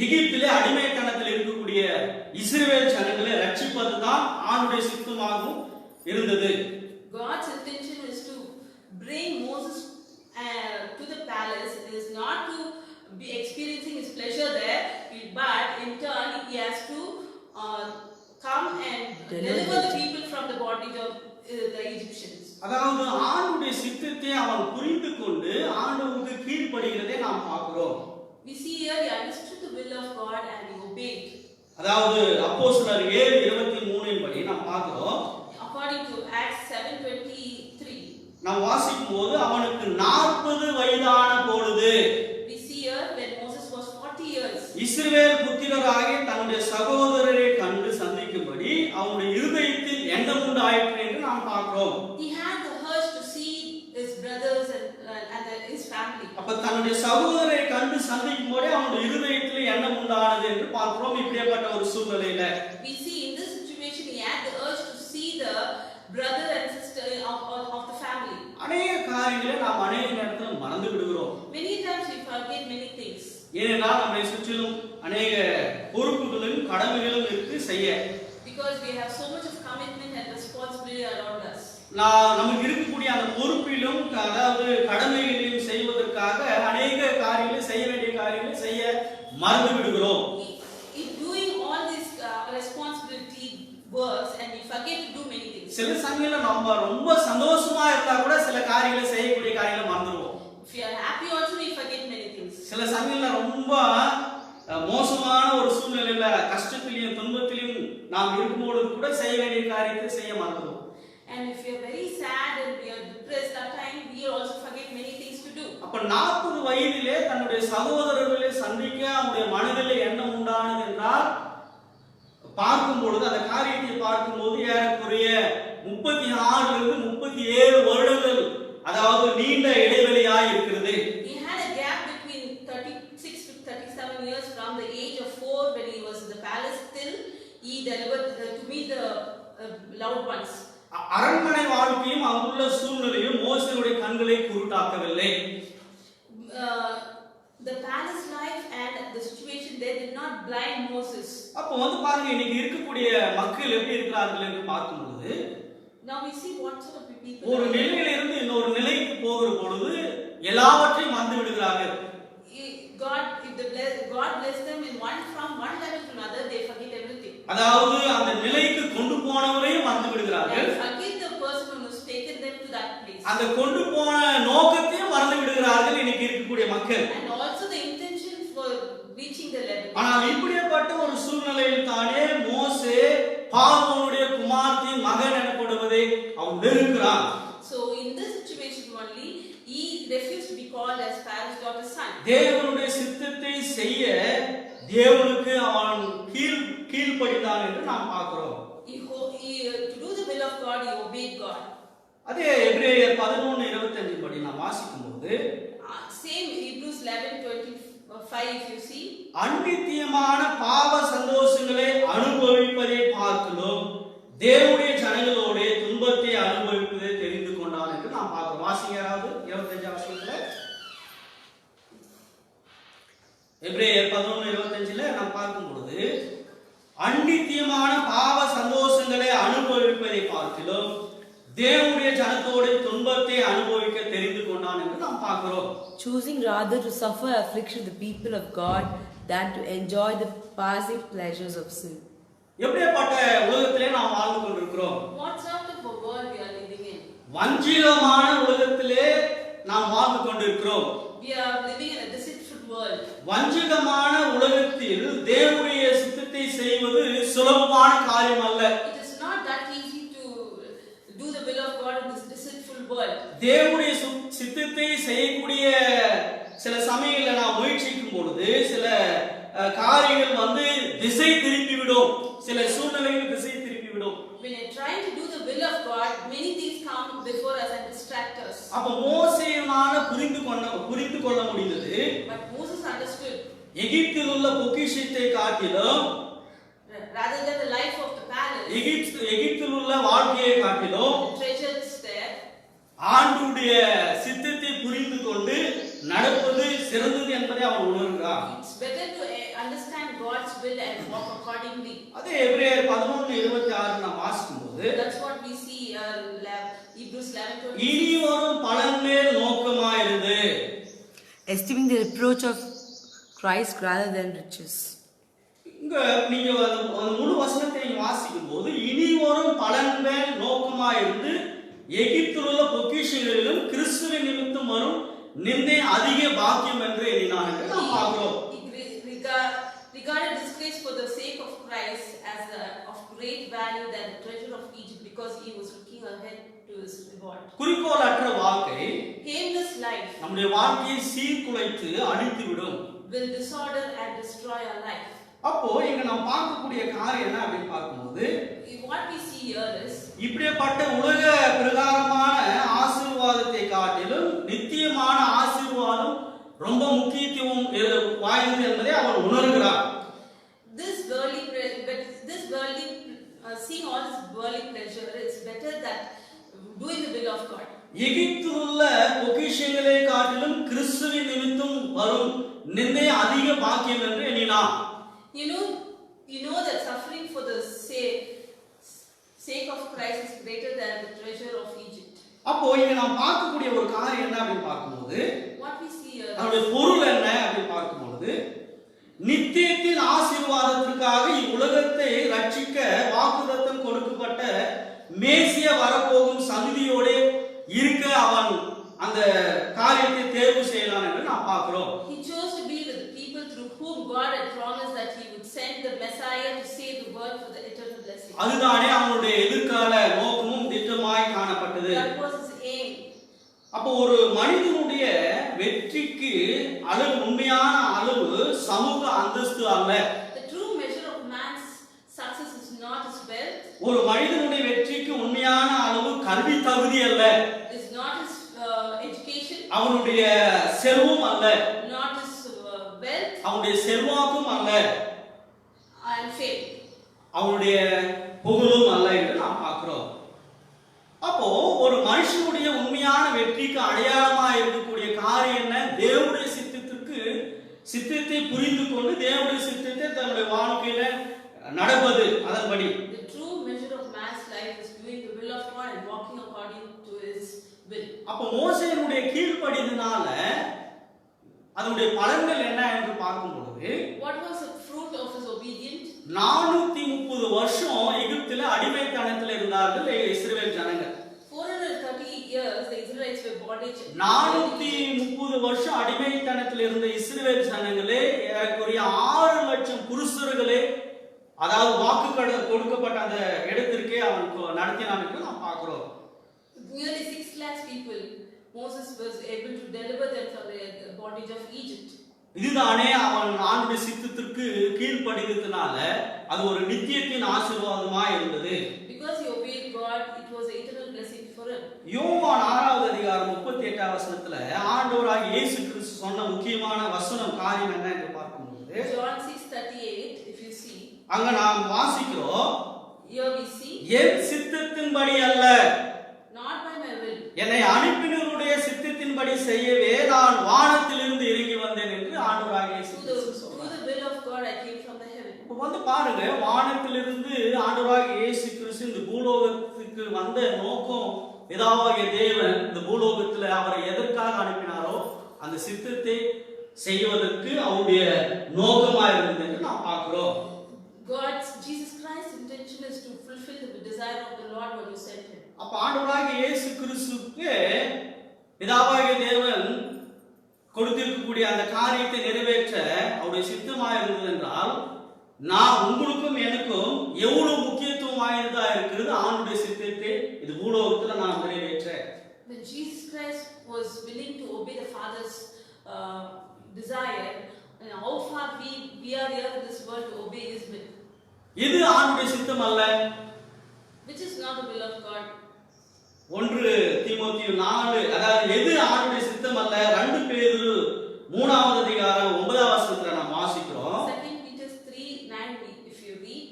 Speaker 3: எகிப்திலே அடிமைத்தனத்தில் இருக்கக்கூடிய இஸ்ரவேல் ஜனங்களை ரட்சிப்பதுதான் ஆண்டவருடைய சித்தமாகவும் இருந்தது.
Speaker 4: God's intention is to bring Moses to the palace. It is not to be experiencing his pleasure there, but in turn he has to come and deliver the people from the bondage of the Egyptians.
Speaker 3: அதாவது ஆண்டவருடைய சித்தத்தை அவன் புரிந்து கொண்டு ஆண்டவருக்கு கீழ்ப்படிகிறதை நாம் பார்க்கிறோம்.
Speaker 4: We see here he understood the will of God and he obeyed.
Speaker 3: அதாவது அப்போஸ்தலர் 7:23 படி நாம் பார்க்கிறோம்.
Speaker 4: According to Acts 7:23,
Speaker 3: நாம் வாசிக்கும் போது அவனுக்கு 40 வயதான பொழுது,
Speaker 4: we see here when Moses was 40 years,
Speaker 3: இஸ்ரவேல் புத்திரராகிய தன்னுடைய சகோதரரை கண்டு சந்திக்கும்படி அவனுடைய இருதயத்தில் எண்ணம் உண்டாயிற்று என்று நாம் பார்க்கிறோம்.
Speaker 4: he had the urge to see his brothers and his family.
Speaker 3: அப்ப தன்னுடைய சகோதரரை கண்டு சந்திக்கும் போதே அவனுடைய இருதயத்தில் எண்ணம் உண்டானது என்று பார்க்கிறோம். இப்படிப்பட்ட ஒரு சூழ்நிலையில
Speaker 4: We see in this situation he had the urge to see the brother and sister of the family.
Speaker 3: அநேக காரியங்களை நாம் அநேக நேரத்தில் மறந்து விடுகிறோம்.
Speaker 4: Many times we forget many things.
Speaker 3: ஏனென்றால் நம்மை சுற்றிலும் அநேக பொறுப்புகளும் கடமைகளும் இருக்கு செய்ய.
Speaker 4: Because we have so much of commitment and responsibility around us.
Speaker 3: நமக்கு இருக்கக்கூடிய அந்த பொறுப்பிலும் அதாவது கடமைகளையும் செய்வதற்காக அநேக காரியங்களை செய்ய வேண்டிய காரியங்கள் காரியங்களை செய்ய மறந்து விடுகிறோம்.
Speaker 4: In doing all these responsibility works and we forget to do many things.
Speaker 3: சில சமயத்துல நம்ம ரொம்ப சந்தோஷமா இருந்தா கூட சில காரியங்களை செய்யக்கூடிய காரியங்களை மறந்துடுவோம்.
Speaker 4: If we are happy also we forget many things.
Speaker 3: சில சமயத்துல ரொம்ப மோசமான ஒரு சூழ்நிலையில கஷ்டத்திலையும் துன்பத்திலையும் நாம் இருக்கும்போது கூட செய்ய வேண்டிய காரியத்தை செய்ய மறந்துடுவோம்.
Speaker 4: And if we are very sad and we are depressed that time we also forget many things to do.
Speaker 3: அப்ப 40 வயதிலே தன்னுடைய சகோதரர்களை சந்திக்க அவருடைய மனதிலே எண்ணம் உண்டானது என்றால் பார்க்கும் பொழுது அந்த காரியத்தை பார்க்கும்போது ஏறக்குறைய 36 இருந்து 37 வருடங்கள் அதாவது நீண்ட இடைவெளியாய் இருக்கிறது.
Speaker 4: He had a gap between 36 to 37 years from the age of 4 when he was in the palace till he delivered to meet the loved ones.
Speaker 3: அரண்மனை வாழ்க்கையும் அங்குள்ள சூழ்நிலையும் மோசேயுடைய கண்களை குருட்டாக்கவில்லை.
Speaker 4: The palace life and the situation there did not blind Moses.
Speaker 3: அப்போ பாருங்க இன்னைக்கு இருக்கக்கூடிய மக்கள் எப்படி இருக்கிறார்கள் என்று பார்க்கும்போது
Speaker 4: Now we see what sort of people.
Speaker 3: ஒரு நிலையில இருந்து இன்னொரு நிலைக்கு போகிற பொழுது எல்லாவற்றையும் மறந்து விடுகிறார்கள்.
Speaker 4: God bless them in from one level to another, they forget everything.
Speaker 3: அதாவது அந்த நிலைக்கு கொண்டு போனவரையும் மறந்து விடுகிறார்கள்.
Speaker 4: They forget the person who has taken them to that place.
Speaker 3: அந்த கொண்டு போன நோக்கத்தையும் மறந்து விடுகிறார்கள் இன்னைக்கு இருக்கக்கூடிய மக்கள்.
Speaker 4: And also the intention for reaching the level.
Speaker 3: ஆனால் இப்படிப்பட்ட ஒரு சூழ்நிலையில் தானே மோசே பார்வோனுடைய குமாரத்தின் மகன் எனப்படுவதை அவன் வெறுக்கிறான்.
Speaker 4: So in this situation only he refused to be called as Pharaoh's daughter's son.
Speaker 3: தேவனுடைய சித்தத்தை செய்ய தேவனுக்கு அவன் கீழ்ப்படிந்தான் என்று நாம் பார்க்கிறோம்.
Speaker 4: To do the will of God he obeyed God.
Speaker 3: அதே எபிரேயர் 11:25 படி நாம் வாசிக்கும்போது
Speaker 4: same Hebrews 11:25 if you see
Speaker 3: அநித்தியமான பாவ சந்தோஷங்களை அனுபவிப்பதை பார்க்கிறோம் தேவனுடைய ஜனங்களோட துன்பத்தை அனுபவிப்பதை தெரிந்து கொண்டான் என்று நாம் பார்க்கிறோம். வாசிங்க யாராவது 25 வசனத்துல எபிரேயர் 11:25ல நாம் பார்க்கும் பொழுது அநித்தியமான பாவ சந்தோஷங்களை அனுபவிப்பதை பார்க்கிறோம் தேவனுடைய ஜனத்தோட துன்பத்தை அனுபவிக்க தெரிந்து கொண்டான் என்று நாம் பார்க்கிறோம்.
Speaker 5: Choosing rather to suffer affliction the people of God than to enjoy the passing pleasures of sin.
Speaker 3: எப்படிப்பட்ட உலகத்திலே நாம் வாழ்ந்து கொண்டிருக்கிறோம்?
Speaker 4: What sort of a world we are living in?
Speaker 3: வஞ்சிதமான உலகத்திலே நாம் வாழ்ந்து கொண்டிருக்கிறோம்.
Speaker 4: We are living in a deceitful world.
Speaker 3: வஞ்சிதமான உலகத்தில் தேவனுடைய சித்தத்தை செய்வது சுலபமான காரியம் அல்ல.
Speaker 4: It is not that easy to do the will of God in this deceitful world.
Speaker 3: தேவனுடைய சித்தத்தை செய்யக்கூடிய சில சமயங்களில் நாம் முயற்சிக்கும் பொழுது சில காரியங்கள் திசை திருப்பி விடும். சில சூழ்நிலைகள் திசை திருப்பி விடும்.
Speaker 4: When you are trying to do the will of God, many things come before us and distract us.
Speaker 3: அப்ப மோசேயினால புரிந்து கொள்ள முடிந்தது.
Speaker 4: But Moses understood.
Speaker 3: எகிப்தில் உள்ள பொக்கிஷத்தை காட்டிலும்
Speaker 4: rather than the life of the palace,
Speaker 3: எகிப்தில் உள்ள வாழ்க்கையை காட்டிலும்
Speaker 4: the treasures there,
Speaker 3: ஆண்டவருடைய சித்தத்தை புரிந்து கொண்டு நடப்பது சிறந்தது என்பதை அவன் உணர்கிறான்.
Speaker 4: It's better to understand God's will and walk accordingly.
Speaker 3: அதே எபிரேயர் 11:26 நாம் வாசிக்கும்போது
Speaker 4: That's what we see Hebrews 11:20.
Speaker 3: இனி வரும் பலன் மேல் நோக்கமாயிருந்து
Speaker 5: Esteeming the reproach of Christ rather than riches.
Speaker 3: இங்க நீங்க அந்த முழு வசனத்தை வாசிக்கும்போது இனி வரும் பலன் மேல் நோக்கமாயிருந்து எகிப்தில் உள்ள பொக்கிஷங்களிலும் கிறிஸ்துவின் நிமித்தம் வரும் நிந்தை அதிக பாக்கியம் என்று எண்ணினான் என்று நாம் பார்க்கிறோம்.
Speaker 4: Regarded disgrace for the sake of Christ as of great value than the treasure of Egypt because he was looking ahead to his reward.
Speaker 3: குறிக்கோளற்ற வாழ்க்கை
Speaker 4: aimless life
Speaker 3: நம்முடைய வாழ்க்கையை சீர்குலைத்து அழித்துவிடும்.
Speaker 4: will disorder and destroy our life.
Speaker 3: அப்போ இங்க நாம் பார்க்கக்கூடிய காரியம் என்ன அப்படின்னு பார்க்கும்போது
Speaker 4: what we see here is
Speaker 3: இப்படிப்பட்ட உலக பிரகாரமான ஆசீர்வாதத்தை காட்டிலும் நித்தியமான ஆசீர்வாதம் ரொம்ப முக்கியத்துவம் வாய்ந்தது என்பதை அவர் உணர்கிறார்.
Speaker 4: This worldly seeing all this worldly pleasure is better than doing the will of God.
Speaker 3: எகிப்தில் உள்ள பொக்கிஷங்களை காட்டிலும் கிறிஸ்துவின் நிமித்தம் வரும் நிந்தை அதிக பாக்கியம் என்று எண்ணினார்.
Speaker 4: You know that suffering for the sake of Christ is greater than the treasure of Egypt.
Speaker 3: அப்போ இங்க நாம் பார்க்கக்கூடிய ஒரு காரியம் என்ன அப்படின்னு பார்க்கும்போது
Speaker 4: what we see here
Speaker 3: அதோட பொருள் என்ன அப்படின்னு பார்க்கும்போது நித்தியத்தின் ஆசீர்வாதத்திற்காக இவ்வுலகத்தை ரட்சிக்க வாக்குத்தத்தம் கொடுக்கப்பட்ட மேசிய வரப்போகும் சந்ததியோடு இருக்க அவன் அந்த காரியத்தை தேர்வு செய்யலாம் என்று நாம் பார்க்கிறோம்.
Speaker 4: He chose to be with the people through whom God had promised that he would send the Messiah to save the world for the eternal blessing.
Speaker 3: அதுதானே அவனுடைய எதிர்கால நோக்கமும் திட்டமாய் காணப்பட்டது.
Speaker 4: That was his aim.
Speaker 3: அப்போ ஒரு மனிதனுடைய வெற்றிக்கு அளவு, உண்மையான அளவு சமூக அந்தஸ்து அல்ல.
Speaker 4: The true measure of man's success is not his wealth.
Speaker 3: ஒரு மனிதனுடைய வெற்றிக்கு உண்மையான அளவு கல்வி தகுதி அல்ல.
Speaker 4: Is not his education.
Speaker 3: அவனுடைய செல்வம் அல்ல.
Speaker 4: Not his wealth.
Speaker 3: அவனுடைய செல்வாக்கும் அல்ல.
Speaker 4: And fame.
Speaker 3: அவனுடைய புகழும் அல்ல என்று நாம் பார்க்கிறோம். அப்போ ஒரு மனுஷனுடைய உண்மையான வெற்றிக்கு அடையாளமா இருக்கக்கூடிய காரியம் என்ன? தேவனுடைய சித்தத்தை புரிந்து கொண்டு தேவனுடைய சித்தத்தை தன்னுடைய வாழ்க்கையில நடப்பது அதன்படி.
Speaker 4: The true measure of man's life is doing the will of God and walking according to his will.
Speaker 3: அப்போ மோசேயினுடைய கீழ்ப்படிதனால அதனுடைய பலன்கள் என்ன என்று பார்க்கும் பொழுது,
Speaker 4: What was the fruit of his obedience?
Speaker 3: 430 வருஷம் எகிப்தில அடிமைத்தனத்தில் இருந்தார்கள் இஸ்ரவேல் ஜனங்கள்.
Speaker 4: 430 years the Israelites were bondage.
Speaker 3: 430 வருஷம் அடிமைத்தனத்தில் இருந்த இஸ்ரவேல் ஜனங்களே ஏறக்குறைய 6 லட்சம் புருஷர்களே, அதாவது வாக்கு கொடுக்கப்பட்ட அந்த இடத்திற்கே அவன் நடத்தினான் என்று நாம் பார்க்கிறோம்.
Speaker 4: Nearly 6 lakhs people Moses was able to deliver them from the bondage of Egypt.
Speaker 3: இதுதானே அவன் ஆண்டுடைய சித்தத்திற்கு கீழ்ப்படிந்ததனால அது ஒரு நித்தியத்தின் ஆசீர்வாதமாய் இருந்தது.
Speaker 4: Because he obeyed God, it was an eternal blessing for him.
Speaker 3: யோவான் 6வது அதிகாரம் 38வது வசனத்துல ஆண்டவராகிய இயேசு கிறிஸ்து சொன்ன முக்கியமான வசனம் காரியம் என்ன என்று பார்க்கும்போது,
Speaker 4: John 6:38, if you see,
Speaker 3: அங்க நாம் வாசிக்கிறோம்,
Speaker 4: here we see,
Speaker 3: என் சித்தத்தின்படி அல்ல,
Speaker 4: not by my will.
Speaker 3: என்னை அனுப்பினவருடைய சித்தத்தின்படி செய்யவே நான் வானத்திலிருந்து இறங்கி வந்தேன் என்று ஆண்டவராகிய இயேசு கிறிஸ்து
Speaker 4: Through
Speaker 3: சொல்றார்.
Speaker 4: the will of God I came from the heaven.
Speaker 3: இப்ப வந்து பாருங்க, வானத்திலிருந்து ஆண்டவராகிய இயேசு கிறிஸ்து இந்த பூலோகத்துக்கு வந்த நோக்கம், பிதாவாகிய தேவன் இந்த பூலோகத்துல அவரை எதற்காக அனுப்பினாரோ அந்த சித்தத்தை செய்வதற்கு அவருடைய நோக்கமா இருந்தது என்று நாம் பார்க்கிறோம்.
Speaker 4: Jesus Christ's intention is to fulfill the desire of the Lord when you sent him.
Speaker 3: அப்ப ஆண்டவராகிய இயேசு கிறிஸ்துவுக்கு பிதாவாகிய தேவன் கொடுத்திருக்கக்கூடிய அந்த காரியத்தை நிறைவேற்ற அவருடைய சித்தமாக இருந்தது என்றால், நான் உங்களுக்கும் எனக்கும் எவ்வளவு முக்கியத்துவம் வாய்ந்ததா இருக்கிறது ஆண்டுடைய சித்தத்தை இது பூலோகத்துல நான் நிறைவேற்ற.
Speaker 4: When Jesus Christ was willing to obey the Father's desire, and how far we are here in this world to obey his will.
Speaker 3: இது ஆண்டுடைய சித்தம் அல்ல.
Speaker 4: Which is not the will of God.
Speaker 3: 1 தீமோத்தேயு 4, அதாவது எது ஆண்டுடைய சித்தம் அல்ல? 2 பேதுரு 3வது அதிகாரம் 9வது வசனத்துல நாம் வாசிக்கிறோம்.
Speaker 4: 2 Peter 3:9, if you read,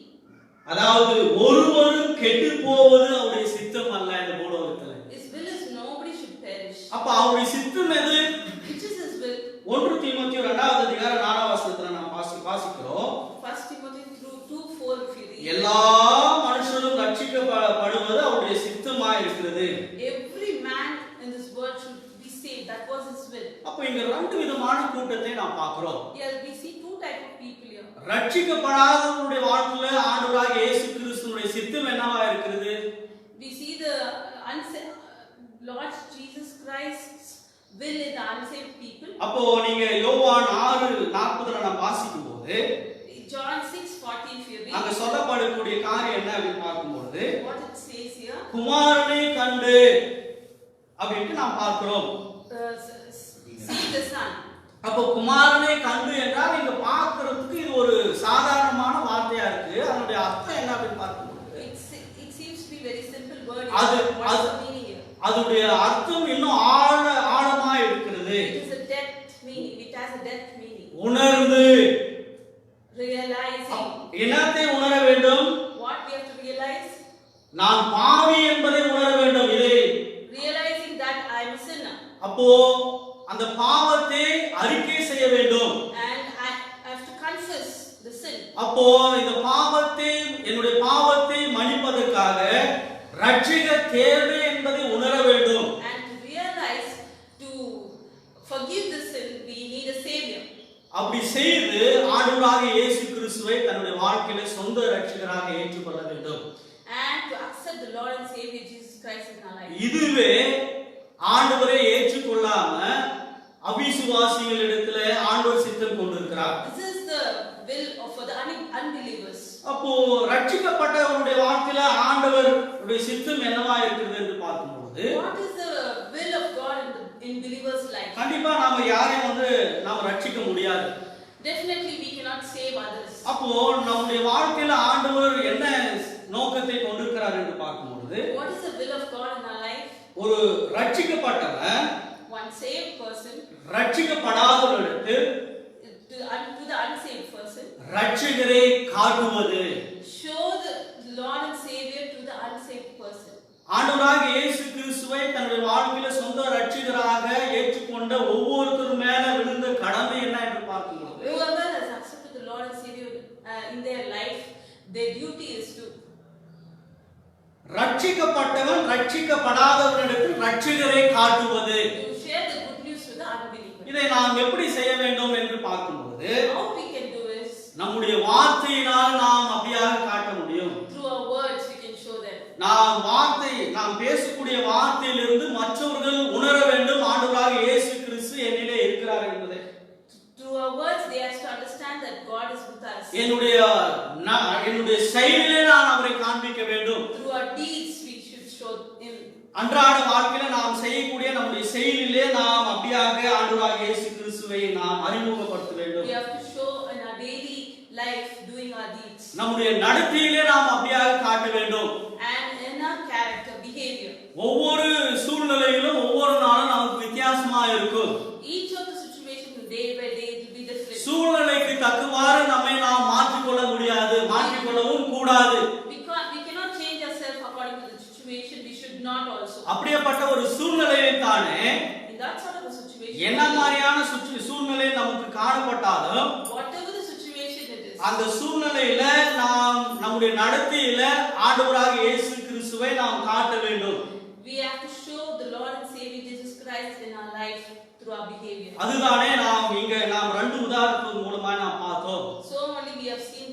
Speaker 3: அதாவது ஒருவரும் கெட்டு போவது அவருடைய சித்தம் அல்ல இந்த பூலோகத்துல.
Speaker 4: his will is nobody should perish.
Speaker 3: அப்ப அவருடைய சித்தம் எது?
Speaker 4: Which is his will?
Speaker 3: 1 தீமோத்தேயு 2வது அதிகாரம் 4வது வசனத்துல நாம் வாசிக்கிறோம்.
Speaker 4: 1 Timothy 2:4, if you read,
Speaker 3: எல்லா மனுஷரும் ரட்சிக்கப்படுவது அவருடைய சித்தமாய் இருக்கிறது.
Speaker 4: every man in this world should be saved. That was his will.
Speaker 3: அப்ப இங்க 2 விதமான கூட்டத்தை நாம் பார்க்கிறோம்.
Speaker 4: Here we see 2 type of people here.
Speaker 3: ரட்சிக்கப்படாதவருடைய வாழ்க்கையில ஆண்டவராகிய இயேசு கிறிஸ்துவினுடைய சித்தம் என்னவா இருக்கிறது?
Speaker 4: We see the Lord Jesus Christ's will in the unsaved people.
Speaker 3: அப்போ நீங்க யோவான் 6:40 நாம் வாசிக்கும்போது
Speaker 4: John 6:40, if you read,
Speaker 3: அங்க சொல்லப்படக்கூடிய காரியம் என்ன அப்படின்னு பார்க்கும்போது,
Speaker 4: what it says here,
Speaker 3: குமாரனை கண்டு அப்படின்ட்டு நாம் பார்க்கிறோம்.
Speaker 4: see the Son.
Speaker 3: அப்போ குமாரனை கண்டு என்றால் நீங்க பார்க்கிறதுக்கு இது ஒரு சாதாரணமான வார்த்தையா இருக்கு. அதனுடைய அர்த்தம் என்ன அப்படின்னு பார்க்கும்போது,
Speaker 4: It seems to be very simple word.
Speaker 3: அது-
Speaker 4: What is the meaning here?
Speaker 3: அதனுடைய அர்த்தம் இன்னும் ஆழமா இருக்கிறது.
Speaker 4: It is a depth meaning. It has a depth meaning.
Speaker 3: உணர்ந்து,
Speaker 4: Realizing.
Speaker 3: என்னத்தை உணர வேண்டும்?
Speaker 4: What we have to realize?
Speaker 3: நான் பாவி என்பதை உணர வேண்டும். இதை
Speaker 4: Realizing that I am a sinner.
Speaker 3: அப்போ அந்த பாவத்தை அறிக்கை செய்ய வேண்டும்.
Speaker 4: And I have to confess the sin.
Speaker 3: அப்போ இந்த பாவத்தை, என்னுடைய பாவத்தை மன்னிப்பதற்காக ரட்சிகர் தேவை என்பதை உணர வேண்டும்.
Speaker 4: And to realize, to forgive the sin, we need a savior.
Speaker 3: அப்படி செய்து ஆண்டவராக இயேசு கிறிஸ்துவை தன்னுடைய வாழ்க்கையில சொந்த இரட்சகராக ஏற்றுக்கொள்ள வேண்டும்.
Speaker 4: And to accept the Lord and Savior Jesus Christ in our life.
Speaker 3: இதுவே ஆண்டவரை ஏற்றுக்கொள்ளாம அவிசுவாசிகளிடத்துல ஆண்டவர் சித்தம் கொண்டிருக்கிறார்.
Speaker 4: This is the will for the unbelievers.
Speaker 3: அப்போ ரட்சிக்கப்பட்டவருடைய வாழ்க்கையில ஆண்டவருடைய சித்தம் என்னவா இருக்கிறது என்று பார்க்கும்போது,
Speaker 4: What is the will of God in believers' life?
Speaker 3: கண்டிப்பா நாம யாரையும் நாம ரட்சிக்க முடியாது.
Speaker 4: Definitely we cannot save others.
Speaker 3: அப்போ நம்முடைய வாழ்க்கையில ஆண்டவர் என்ன நோக்கத்தை கொண்டிருக்கிறார் என்று பார்க்கும்போது,
Speaker 4: What is the will of God in our life?
Speaker 3: ஒரு ரட்சிக்கப்பட்டவன்
Speaker 4: One saved person
Speaker 3: ரட்சிக்கப்படாதவர்களுக்கு
Speaker 4: to the unsaved person.
Speaker 3: ரட்சகரை காட்டுவது.
Speaker 4: Show the Lord and Savior to the unsaved person.
Speaker 3: ஆண்டவராகிய இயேசு கிறிஸ்துவை தன்னுடைய வாழ்க்கையில சொந்த ரட்சகராக ஏற்றுக்கொண்ட ஒவ்வொருத்தரும் மேல விழுந்த கடமை என்ன என்று பார்க்கும்போது,
Speaker 4: Whoever has accepted the Lord and Savior in their life, their duty is to
Speaker 3: ரட்சிக்கப்பட்டவன் ரட்சிக்கப்படாதவர்களுக்கு ரட்சகரை காட்டுவது.
Speaker 4: share the good news to the unbeliever.
Speaker 3: இதை நாம் எப்படி செய்ய வேண்டும் என்று பார்க்கும்போது,
Speaker 4: How we can do is
Speaker 3: நம்முடைய வார்த்தையினால் நாம் அப்படியாக காட்ட முடியும்.
Speaker 4: through our words we can show them.
Speaker 3: நாம் பேசக்கூடிய வார்த்தையிலிருந்து மற்றவர்கள் உணர வேண்டும் ஆண்டவராகிய இயேசு கிறிஸ்து என்னிலே இருக்கிறார் என்பதை.
Speaker 4: Through our words they have to understand that God is with us.
Speaker 3: என்னுடைய செயலிலே நான் அவரை காண்பிக்க வேண்டும்.
Speaker 4: Through our deeds we should show him.
Speaker 3: அன்றாட வாழ்க்கையில நாம் செய்யக்கூடிய நம்முடைய செயலிலே நாம் அப்படியாக ஆண்டவராகிய இயேசு கிறிஸ்துவை நாம் அறிமுகப்படுத்த வேண்டும்.
Speaker 4: We have to show in our daily life doing our deeds.
Speaker 3: நம்முடைய நடத்தையிலே நாம் அப்படியாக காட்ட வேண்டும்.
Speaker 4: And in our character behavior.
Speaker 3: ஒவ்வொரு சூழ்நிலையிலும் ஒவ்வொரு நாளும் நமக்கு வித்தியாசமா இருக்கும்.
Speaker 4: Each of the situations day by day will be different.
Speaker 3: சூழ்நிலைக்கு தக்கவாறு நம்மை நாம் மாற்றிக்கொள்ள முடியாது, மாற்றிக்கொள்ளவும் கூடாது.
Speaker 4: We cannot change ourselves according to the situation. We should not also.
Speaker 3: அப்படியேப்பட்ட ஒரு சூழ்நிலையை தானே
Speaker 4: In that sort of a situation.
Speaker 3: என்ன மாதிரியான சூழ்நிலை நமக்கு காணப்பட்டாலும்
Speaker 4: Whatever the situation it is.
Speaker 3: அந்த சூழ்நிலையில நாம் நம்முடைய நடத்தையில ஆண்டவராகிய இயேசு கிறிஸ்துவை நாம் காட்ட வேண்டும்.
Speaker 4: We have to show the Lord and Savior Jesus Christ in our life through our behavior.
Speaker 3: அதுதானே நாம் ரெண்டு உதாரணத்தின் மூலமா நாம் பார்த்தோம்.
Speaker 4: So only we have seen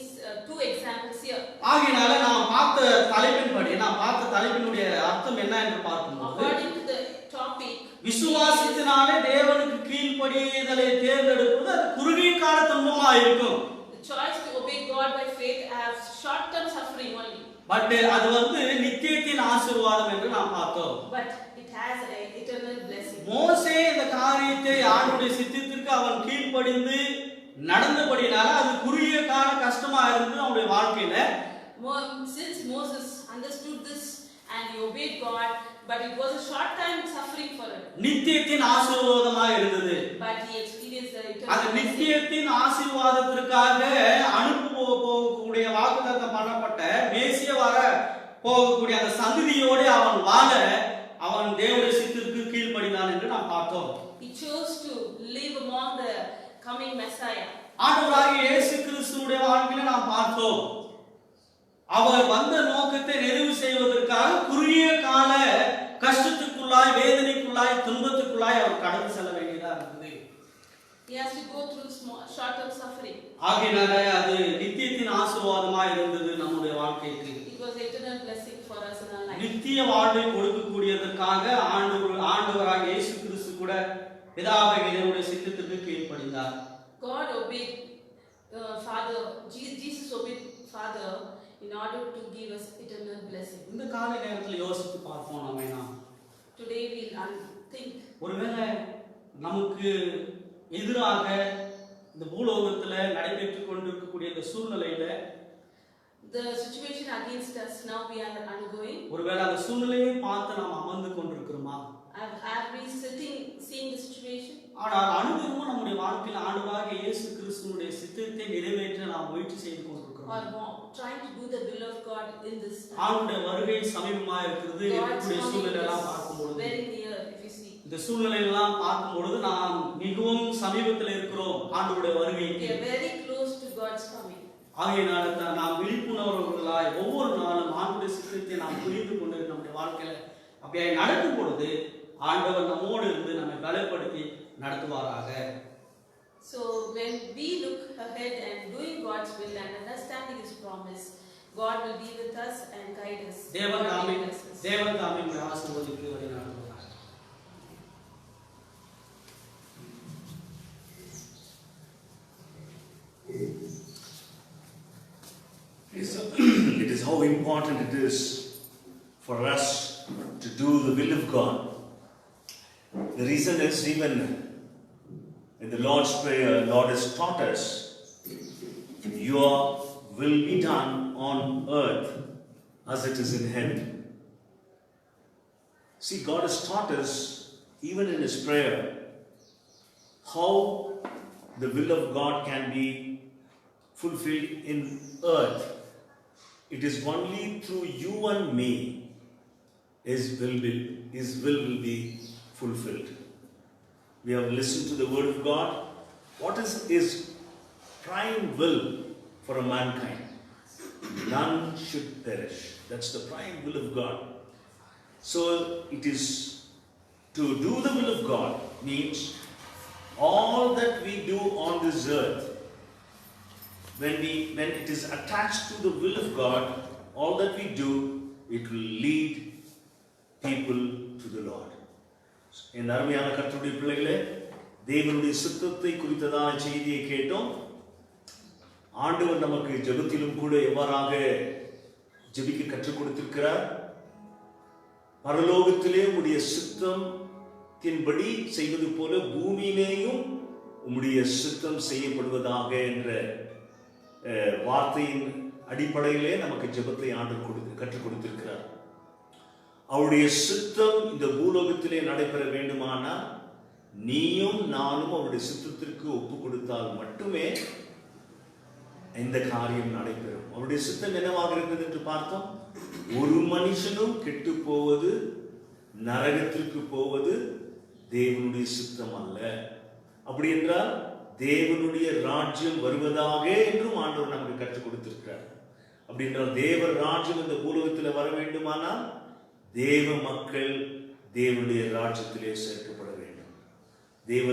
Speaker 4: two examples here.
Speaker 3: ஆகையால நாம் பார்த்த தலைப்பினுடைய அர்த்தம் என்ன என்று பார்க்கும்போது,
Speaker 4: According to the topic,
Speaker 3: விசுவாசத்தினாலே தேவனுக்கு கீழ்ப்படிதலை தேர்ந்தெடுப்பது அது குறுகிய கால துன்பமா இருக்கும்.
Speaker 4: the choice to obey God by faith have short term suffering only.
Speaker 3: But அது நித்தியத்தின் ஆசீர்வாதம் என்று நாம் பார்த்தோம்.
Speaker 4: But it has an eternal blessing.
Speaker 3: மோசே இந்த காரியத்தை ஆண்டவருடைய சித்தத்திற்கு அவன் கீழ்ப்படிந்து நடந்தபடினால அது குறுகிய கால கஷ்டமா இருந்தது அவனுடைய வாழ்க்கையில.
Speaker 4: Since Moses understood this and he obeyed God, but it was a short time suffering for him.
Speaker 3: நித்தியத்தின் ஆசீர்வாதமா இருந்தது.
Speaker 4: But he experienced the eternal
Speaker 3: அந்த
Speaker 4: blessing.
Speaker 3: நித்தியத்தின் ஆசீர்வாதத்திற்காக போகக்கூடிய வாக்குத்தத்தம் பண்ணப்பட்ட மேசிய வர போகக்கூடிய அந்த சந்ததியோடு அவன் வாழ அவன் தேவனுடைய சித்தத்திற்கு கீழ்ப்படினான் என்று நாம் பார்த்தோம்.
Speaker 4: He chose to live among the coming Messiah.
Speaker 3: ஆண்டவராகிய இயேசு கிறிஸ்துவினுடைய வாழ்க்கையில நாம் பார்த்தோம். அவர் வந்த நோக்கத்தை நிறைவு செய்வதற்காக குறுகிய கால கஷ்டத்துக்குள்ளாய், வேதனைக்குள்ளாய், துன்பத்துக்குள்ளாய் அவர் கடந்து செல்ல வேண்டியதா இருந்தது.
Speaker 4: He has to go through short term suffering.
Speaker 3: ஆகையினால அது நித்தியத்தின் ஆசீர்வாதமா இருந்தது நம்முடைய வாழ்க்கைக்கு.
Speaker 4: It was eternal blessing for us in our life.
Speaker 3: நித்திய வாழ்வை கொடுக்கக்கூடியதற்காக ஆண்டவராகிய இயேசு கிறிஸ்து கூட பிதாவாகிய தேவனுடைய சித்தத்திற்கு கீழ்ப்படிந்தார்.
Speaker 4: God obeyed Father. Jesus obeyed Father in order to give us eternal blessing.
Speaker 3: இந்த கால நேரத்தில் யோசித்து பார்ப்போம். நாம்
Speaker 4: Today we'll think.
Speaker 3: ஒருவேளை நமக்கு எதிராக இந்த பூலோகத்துல நடைபெற்றுக் கொண்டிருக்கக்கூடிய இந்த சூழ்நிலையில
Speaker 4: The situation against us now we are undergoing.
Speaker 3: ஒருவேளை அந்த சூழ்நிலையை பார்த்து நாம் அமர்ந்து கொண்டிருக்கிறோமா?
Speaker 4: Are we seeing the situation?
Speaker 3: ஆனால் அனுதினமும் நம்முடைய வாழ்க்கையில் ஆண்டவராகிய இயேசு கிறிஸ்துவினுடைய சித்தத்தை நிறைவேற்ற நாம் முயற்சி செய்து கொண்டிருக்கிறோம்.
Speaker 4: Or trying to do the will of God in this time.
Speaker 3: ஆண்டவருடைய வருகை சமீபமா இருக்கிறது. இந்த சூழ்நிலையெல்லாம் பார்க்கும்போது,
Speaker 4: very near if you see.
Speaker 3: இந்த சூழ்நிலையெல்லாம் பார்க்கும்போது நாம் மிகவும் சமீபத்தில் இருக்கிறோம் ஆண்டவருடைய வருகைக்கு.
Speaker 4: We are very close to God's coming.
Speaker 3: ஆகையினால தான் நாம் விழிப்புணர்வுகளாய் ஒவ்வொரு நாளும் ஆண்டவருடைய சித்தத்தை நாம் புரிந்து கொண்டு நம்முடைய வாழ்க்கையில அப்படியே நடக்கும் பொழுது ஆண்டவர் நம்மோடு இருந்து நம்மை பலப்படுத்தி நடத்துவாராக.
Speaker 4: So when we look ahead and doing God's will and understanding His promise, God will be with us and guide us.
Speaker 3: தேவன்
Speaker 4: God will
Speaker 3: தாமே
Speaker 4: bless us.
Speaker 3: தேவன் தாமே உங்களை ஆசீர்வதித்து வழி நடத்துவார்.
Speaker 1: It is how important it is for us to do the will of God. The reason is, even in the Lord's Prayer, Lord has taught us, your will be done on earth as it is in heaven. See, God has taught us, even in His prayer, how the will of God can be fulfilled in earth. It is only through you and me His will will be fulfilled. We have listened to the word of God. What is His prime will for a mankind? None should perish. That's the prime will of God. So it is to do the will of God means all that we do on this earth, when it is attached to the will of God, all that we do, it will lead people to the Lord. என் அருமையான கர்த்தருடைய பிள்ளைகளே, தேவனுடைய சித்தத்தை குறித்ததான செய்தியை கேட்டோம். ஆண்டவர் நமக்கு ஜெபத்திலும் கூட எவ்வாறாக ஜெபிக்க கற்றுக் கொடுத்திருக்கிறார். பரலோகத்திலே உம்முடைய சித்தத்தின்படி செய்வது போல பூமியிலேயும் உம்முடைய சித்தம் செய்யப்படுவதாக என்ற வார்த்தையின் அடிப்படையிலே நமக்கு ஜெபத்தை ஆண்டவர் கற்றுக் கொடுத்திருக்கிறார். அவருடைய சித்தம் இந்த பூலோகத்திலே நடைபெற வேண்டுமானால் நீயும் நானும் அவருடைய சித்தத்திற்கு ஒப்பு கொடுத்தால் மட்டுமே இந்த காரியம் நடைபெறும். அவருடைய சித்தம் என்னவாக இருக்கிறது என்று பார்த்தோம். ஒரு மனுஷனும் கெட்டு போவது, நரகத்திற்கு போவது தேவனுடைய சித்தம் அல்ல. அப்படி என்றால் தேவனுடைய ராஜ்யம் வருவதாக என்றும் ஆண்டவர் நமக்கு கற்றுக் கொடுத்திருக்கிறார். அப்படி என்றால் தேவ ராஜ்யம் இந்த பூலோகத்தில் வர வேண்டுமானால் தேவ மக்கள் தேவனுடைய ராஜ்யத்திலே சேர்க்கப்பட வேண்டும். தேவ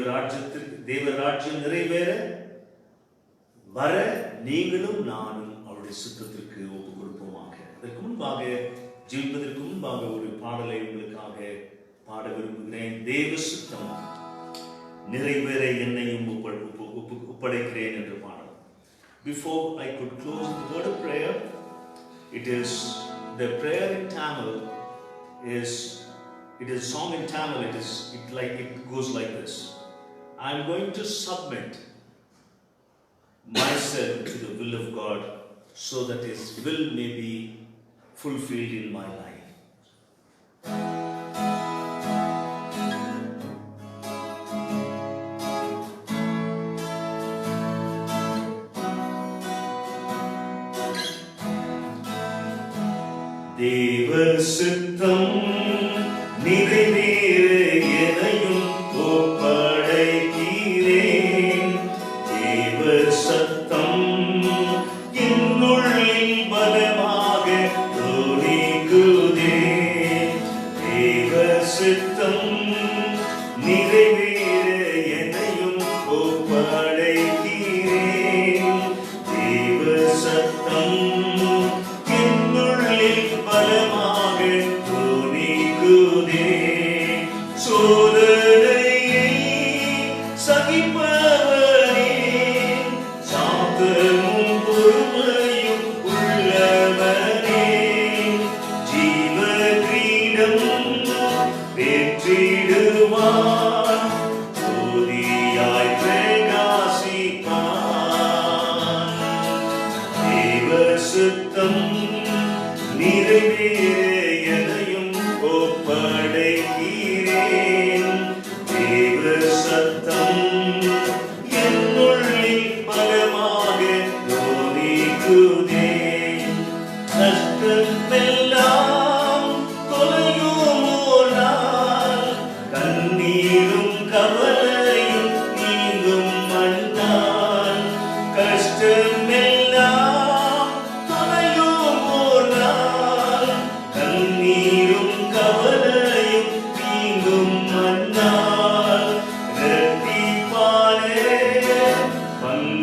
Speaker 1: ராஜ்யம் நிறைவேற வர நீங்களும் நானும் அவருடைய சித்தத்திற்கு ஒப்பு கொடுப்போமாக. அதற்கு முன்பாக ஜெபிப்பதற்கு முன்பாக ஒரு பாடலை உங்களுக்காக பாட விரும்புகிறேன். தேவ சித்தம் நிறைவேற என்னையும் ஒப்படைக்கிறேன் என்று பாடல். Before I could close the word of prayer, it is the prayer in Tamil is a song in Tamil. It goes like this. I am going to submit myself to the will of God so that His will may be fulfilled in my life. தேவ சித்தம் நிறைவேற எதையும் ஒப்படைக்கிறேன். தேவ சத்தம் என்னுள்ளில் பலமாக துணிக்குதே. தேவ சித்தம் நிறைவேற எதையும் ஒப்படைக்கிறேன். தேவ சத்தம் பலமாக துணிக்குதே. சோதனை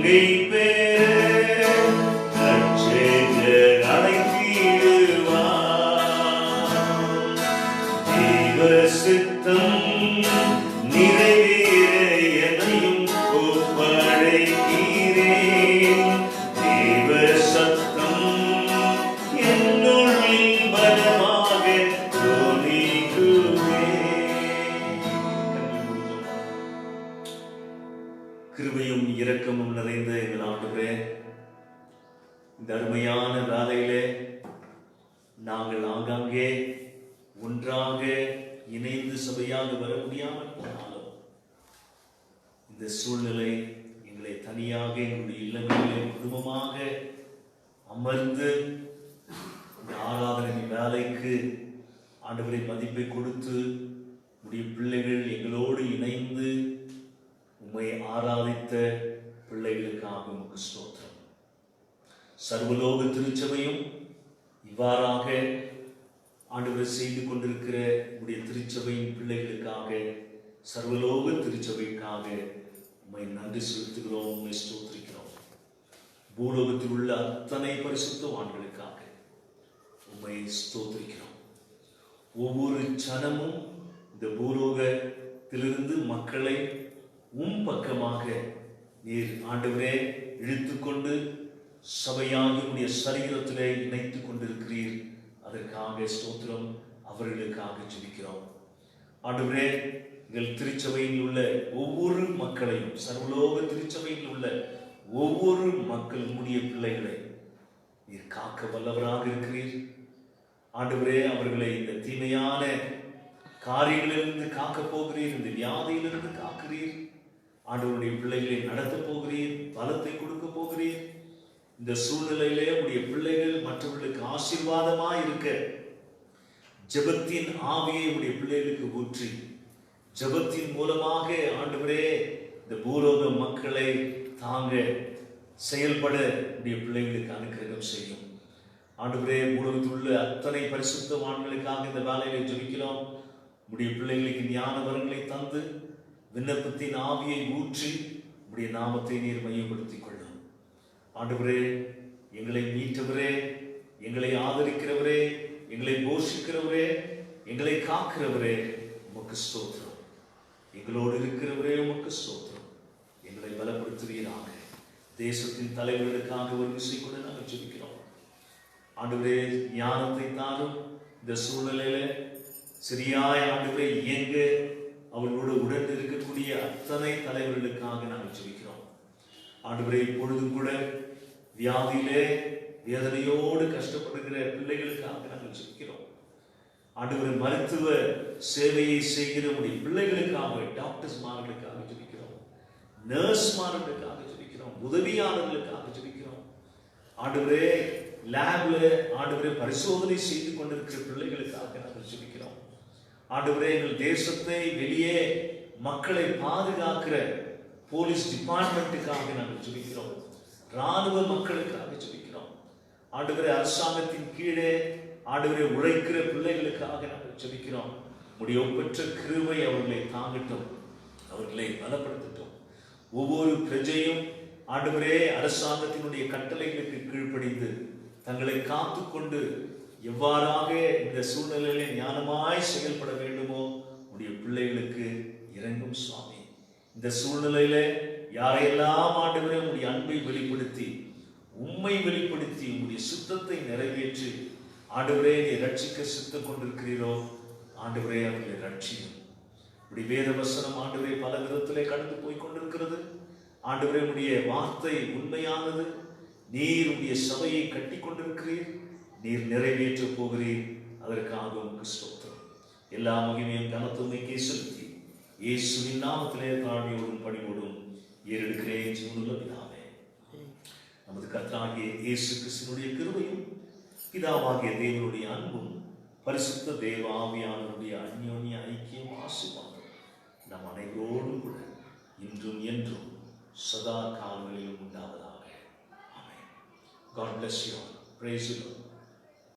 Speaker 1: பங்கை பெற ரட்சகர் அழைத்திடுவார். தேவ சித்தம் நிறைவேற எதையும் ஒப்படைக்கிறேன். தேவ சத்தம் என்னுள்ளில் பலமாக துணிக்குவே. கிருபையும் இரக்கமும் நிறைந்த எங்கள் ஆண்டவரே, இந்த அருமையான வேளையிலே நாங்கள் ஆங்காங்கே ஒன்றாக இணைந்து சபையாக வர முடியாமல் போனாலும் இந்த சூழ்நிலை எங்களை தனியாக எங்களுடைய இல்லங்களிலே குடும்பமாக அமர்ந்து இந்த ஆராதனை வேலைக்கு ஆண்டவரை மதிப்பை கொடுத்து உடைய பிள்ளைகள் எங்களோடு இணைந்து உம்மை ஆராதித்த பிள்ளைகளுக்காக உமக்கு ஸ்தோத்திரம். சர்வலோக திருச்சபையும் இவ்வாறாக ஆண்டவர் செய்து கொண்டிருக்கிற உடைய திருச்சபையின் பிள்ளைகளுக்காக, சர்வலோக திருச்சபைக்காக உம்மை நன்றி செலுத்துகிறோம், உம்மை ஸ்தோத்திரிக்கிறோம். பூலோகத்தில் உள்ள அத்தனை பரிசுத்தவான்களுக்காக உம்மை ஸ்தோத்திரிக்கிறோம். ஒவ்வொரு ஜனமும் இந்த பூலோகத்திலிருந்து மக்களை உம் பக்கமாக நீர் ஆண்டவரே இழுத்துக்கொண்டு சபையாகி உடைய சரீரத்திலே இணைத்துக் கொண்டிருக்கிறீர். அதற்காக ஸ்தோத்திரம். அவர்களுக்காக ஜெபிக்கிறோம். ஆண்டவரே, எங்கள் திருச்சபையில் உள்ள ஒவ்வொரு மக்களையும், சர்வலோக திருச்சபையில் உள்ள ஒவ்வொரு மக்கள் உடைய பிள்ளைகளை நீர் காக்க வல்லவராக இருக்கிறீர். ஆண்டவரே, அவர்களை இந்த தீமையான காரியங்களிலிருந்து காக்கப் போகிறீர், இந்த வியாதியிலிருந்து காக்கிறீர். ஆண்டவருடைய பிள்ளைகளை நடத்த போகிறீர், பலத்தை கொடுக்க போகிறீர். இந்த சூழ்நிலையிலே உடைய பிள்ளைகள் மற்றவர்களுக்கு ஆசீர்வாதமாய் இருக்க ஜெபத்தின் ஆவியை உடைய பிள்ளைகளுக்கு ஊற்றி, ஜெபத்தின் மூலமாக ஆண்டவரே இந்த பூலோக மக்களை தாங்க செயல்பட உடைய பிள்ளைகளுக்கு அனுக்கிரகம் செய்யும். ஆண்டவரே, பூலோகத்தில் உள்ள அத்தனை பரிசுத்தவான்களுக்காக இந்த வேலையை ஜெபிக்கிறோம். உடைய பிள்ளைகளுக்கு ஞான வரங்களை தந்து விண்ணப்பத்தின் ஆவியை ஊற்றி உடைய நாமத்தை நீர் மையப்படுத்திக் கொள்ளும். ஆண்டவரே, எங்களை மீட்டவரே, எங்களை ஆதரிக்கிறவரே, எங்களை போஷிக்கிறவரே, எங்களை காக்கிறவரே, உமக்கு ஸ்தோத்திரம். எங்களோடு இருக்கிறவரே, உமக்கு ஸ்தோத்திரம். எங்களை பலப்படுத்துவீராக. தேசத்தின் தலைவர்களுக்காக ஒரு விஷயம் கூட நாங்கள் ஜெபிக்கிறோம். ஆண்டவரே, ஞானத்தை தாரும். இந்த சூழ்நிலையில சரியாய் ஆண்டவரே இயங்க அவர்களோடு உடன் இருக்கக்கூடிய அத்தனை தலைவர்களுக்காக நாங்கள் ஜெபிக்கிறோம். ஆண்டவரே, இப்பொழுதும் கூட வியாதியிலே வேதனையோடு கஷ்டப்படுகிற பிள்ளைகளுக்காக நாங்கள் ஜெபிக்கிறோம். ஆண்டவரே, மருத்துவ சேவையை செய்கிற உடைய பிள்ளைகளுக்காக, டாக்டர்ஸ் மார்களுக்காக ஜெபிக்கிறோம், நர்ஸ் மார்களுக்காக ஜெபிக்கிறோம், உதவியாளர்களுக்காக ஜெபிக்கிறோம். ஆண்டவரே, லேப்ல ஆண்டவரே பரிசோதனை செய்து கொண்டிருக்கிற பிள்ளைகளுக்காக நாங்கள் ஜெபிக்கிறோம். ஆண்டவரே, எங்கள் தேசத்தை வெளியே மக்களை பாதுகாக்கிற போலீஸ் டிபார்ட்மெண்ட்டுக்காக நாங்கள் ஜெபிக்கிறோம். ராணுவ மக்களுக்காக ஜெபிக்கிறோம். ஆண்டவரே, அரசாங்கத்தின் கீழே ஆண்டவரே உழைக்கிற பிள்ளைகளுக்காக நாங்கள் ஜெபிக்கிறோம். உடைய ஒப்பற்ற கிருபை அவர்களை தாங்கட்டும், அவர்களை பலப்படுத்தட்டும். ஒவ்வொரு பிரஜையும் ஆண்டவரே அரசாங்கத்தினுடைய கட்டளைகளுக்கு கீழ்ப்படிந்து தங்களை காத்துக்கொண்டு எவ்வாறாக இந்த சூழ்நிலையிலே ஞானமாய் செயல்பட வேண்டுமோ உடைய பிள்ளைகளுக்கு இறங்கும் சுவாமி. இந்த சூழ்நிலையில யாரையெல்லாம் ஆண்டவரே உடைய அன்பை வெளிப்படுத்தி, உம்மை வெளிப்படுத்தி, உடைய சுத்தத்தை நிறைவேற்றி ஆண்டவரே நீ ரட்சிக்க சித்தம் கொண்டிருக்கிறீரோ, ஆண்டவரே அவர்களை ரட்சியும். உடைய வேத வசனம் ஆண்டவரே பல விதத்திலே கடந்து போய் கொண்டிருக்கிறது. ஆண்டவரே, உடைய வார்த்தை உண்மையானது. நீர் உடைய சபையை கட்டி கொண்டிருக்கிறீர், நீர் நிறைவேற்ற போகிறீர். அதற்காக உமக்கு ஸ்தோத்திரம். எல்லா மகிமையும் கனத்துமைக்கே செலுத்தி இயேசுவின் நாமத்திலே தாழ்மையோடும் பணிவோடும் ஏறெடுக்கிறேன் ஜீவனுள்ள பிதாவே. நமது கர்த்தராகிய இயேசு கிறிஸ்துவினுடைய கிருபையும் பிதாவாகிய தேவனுடைய அன்பும் பரிசுத்த தேவ ஆவியானவருடைய அந்யோன்ய ஐக்கியம் ஆசீர்வாதம் நம் அனைவரோடும் கூட இன்றும் என்றும் சதா காலங்களிலும் உண்டாவதாக. ஆமென். God bless you all. Praise you, Lord.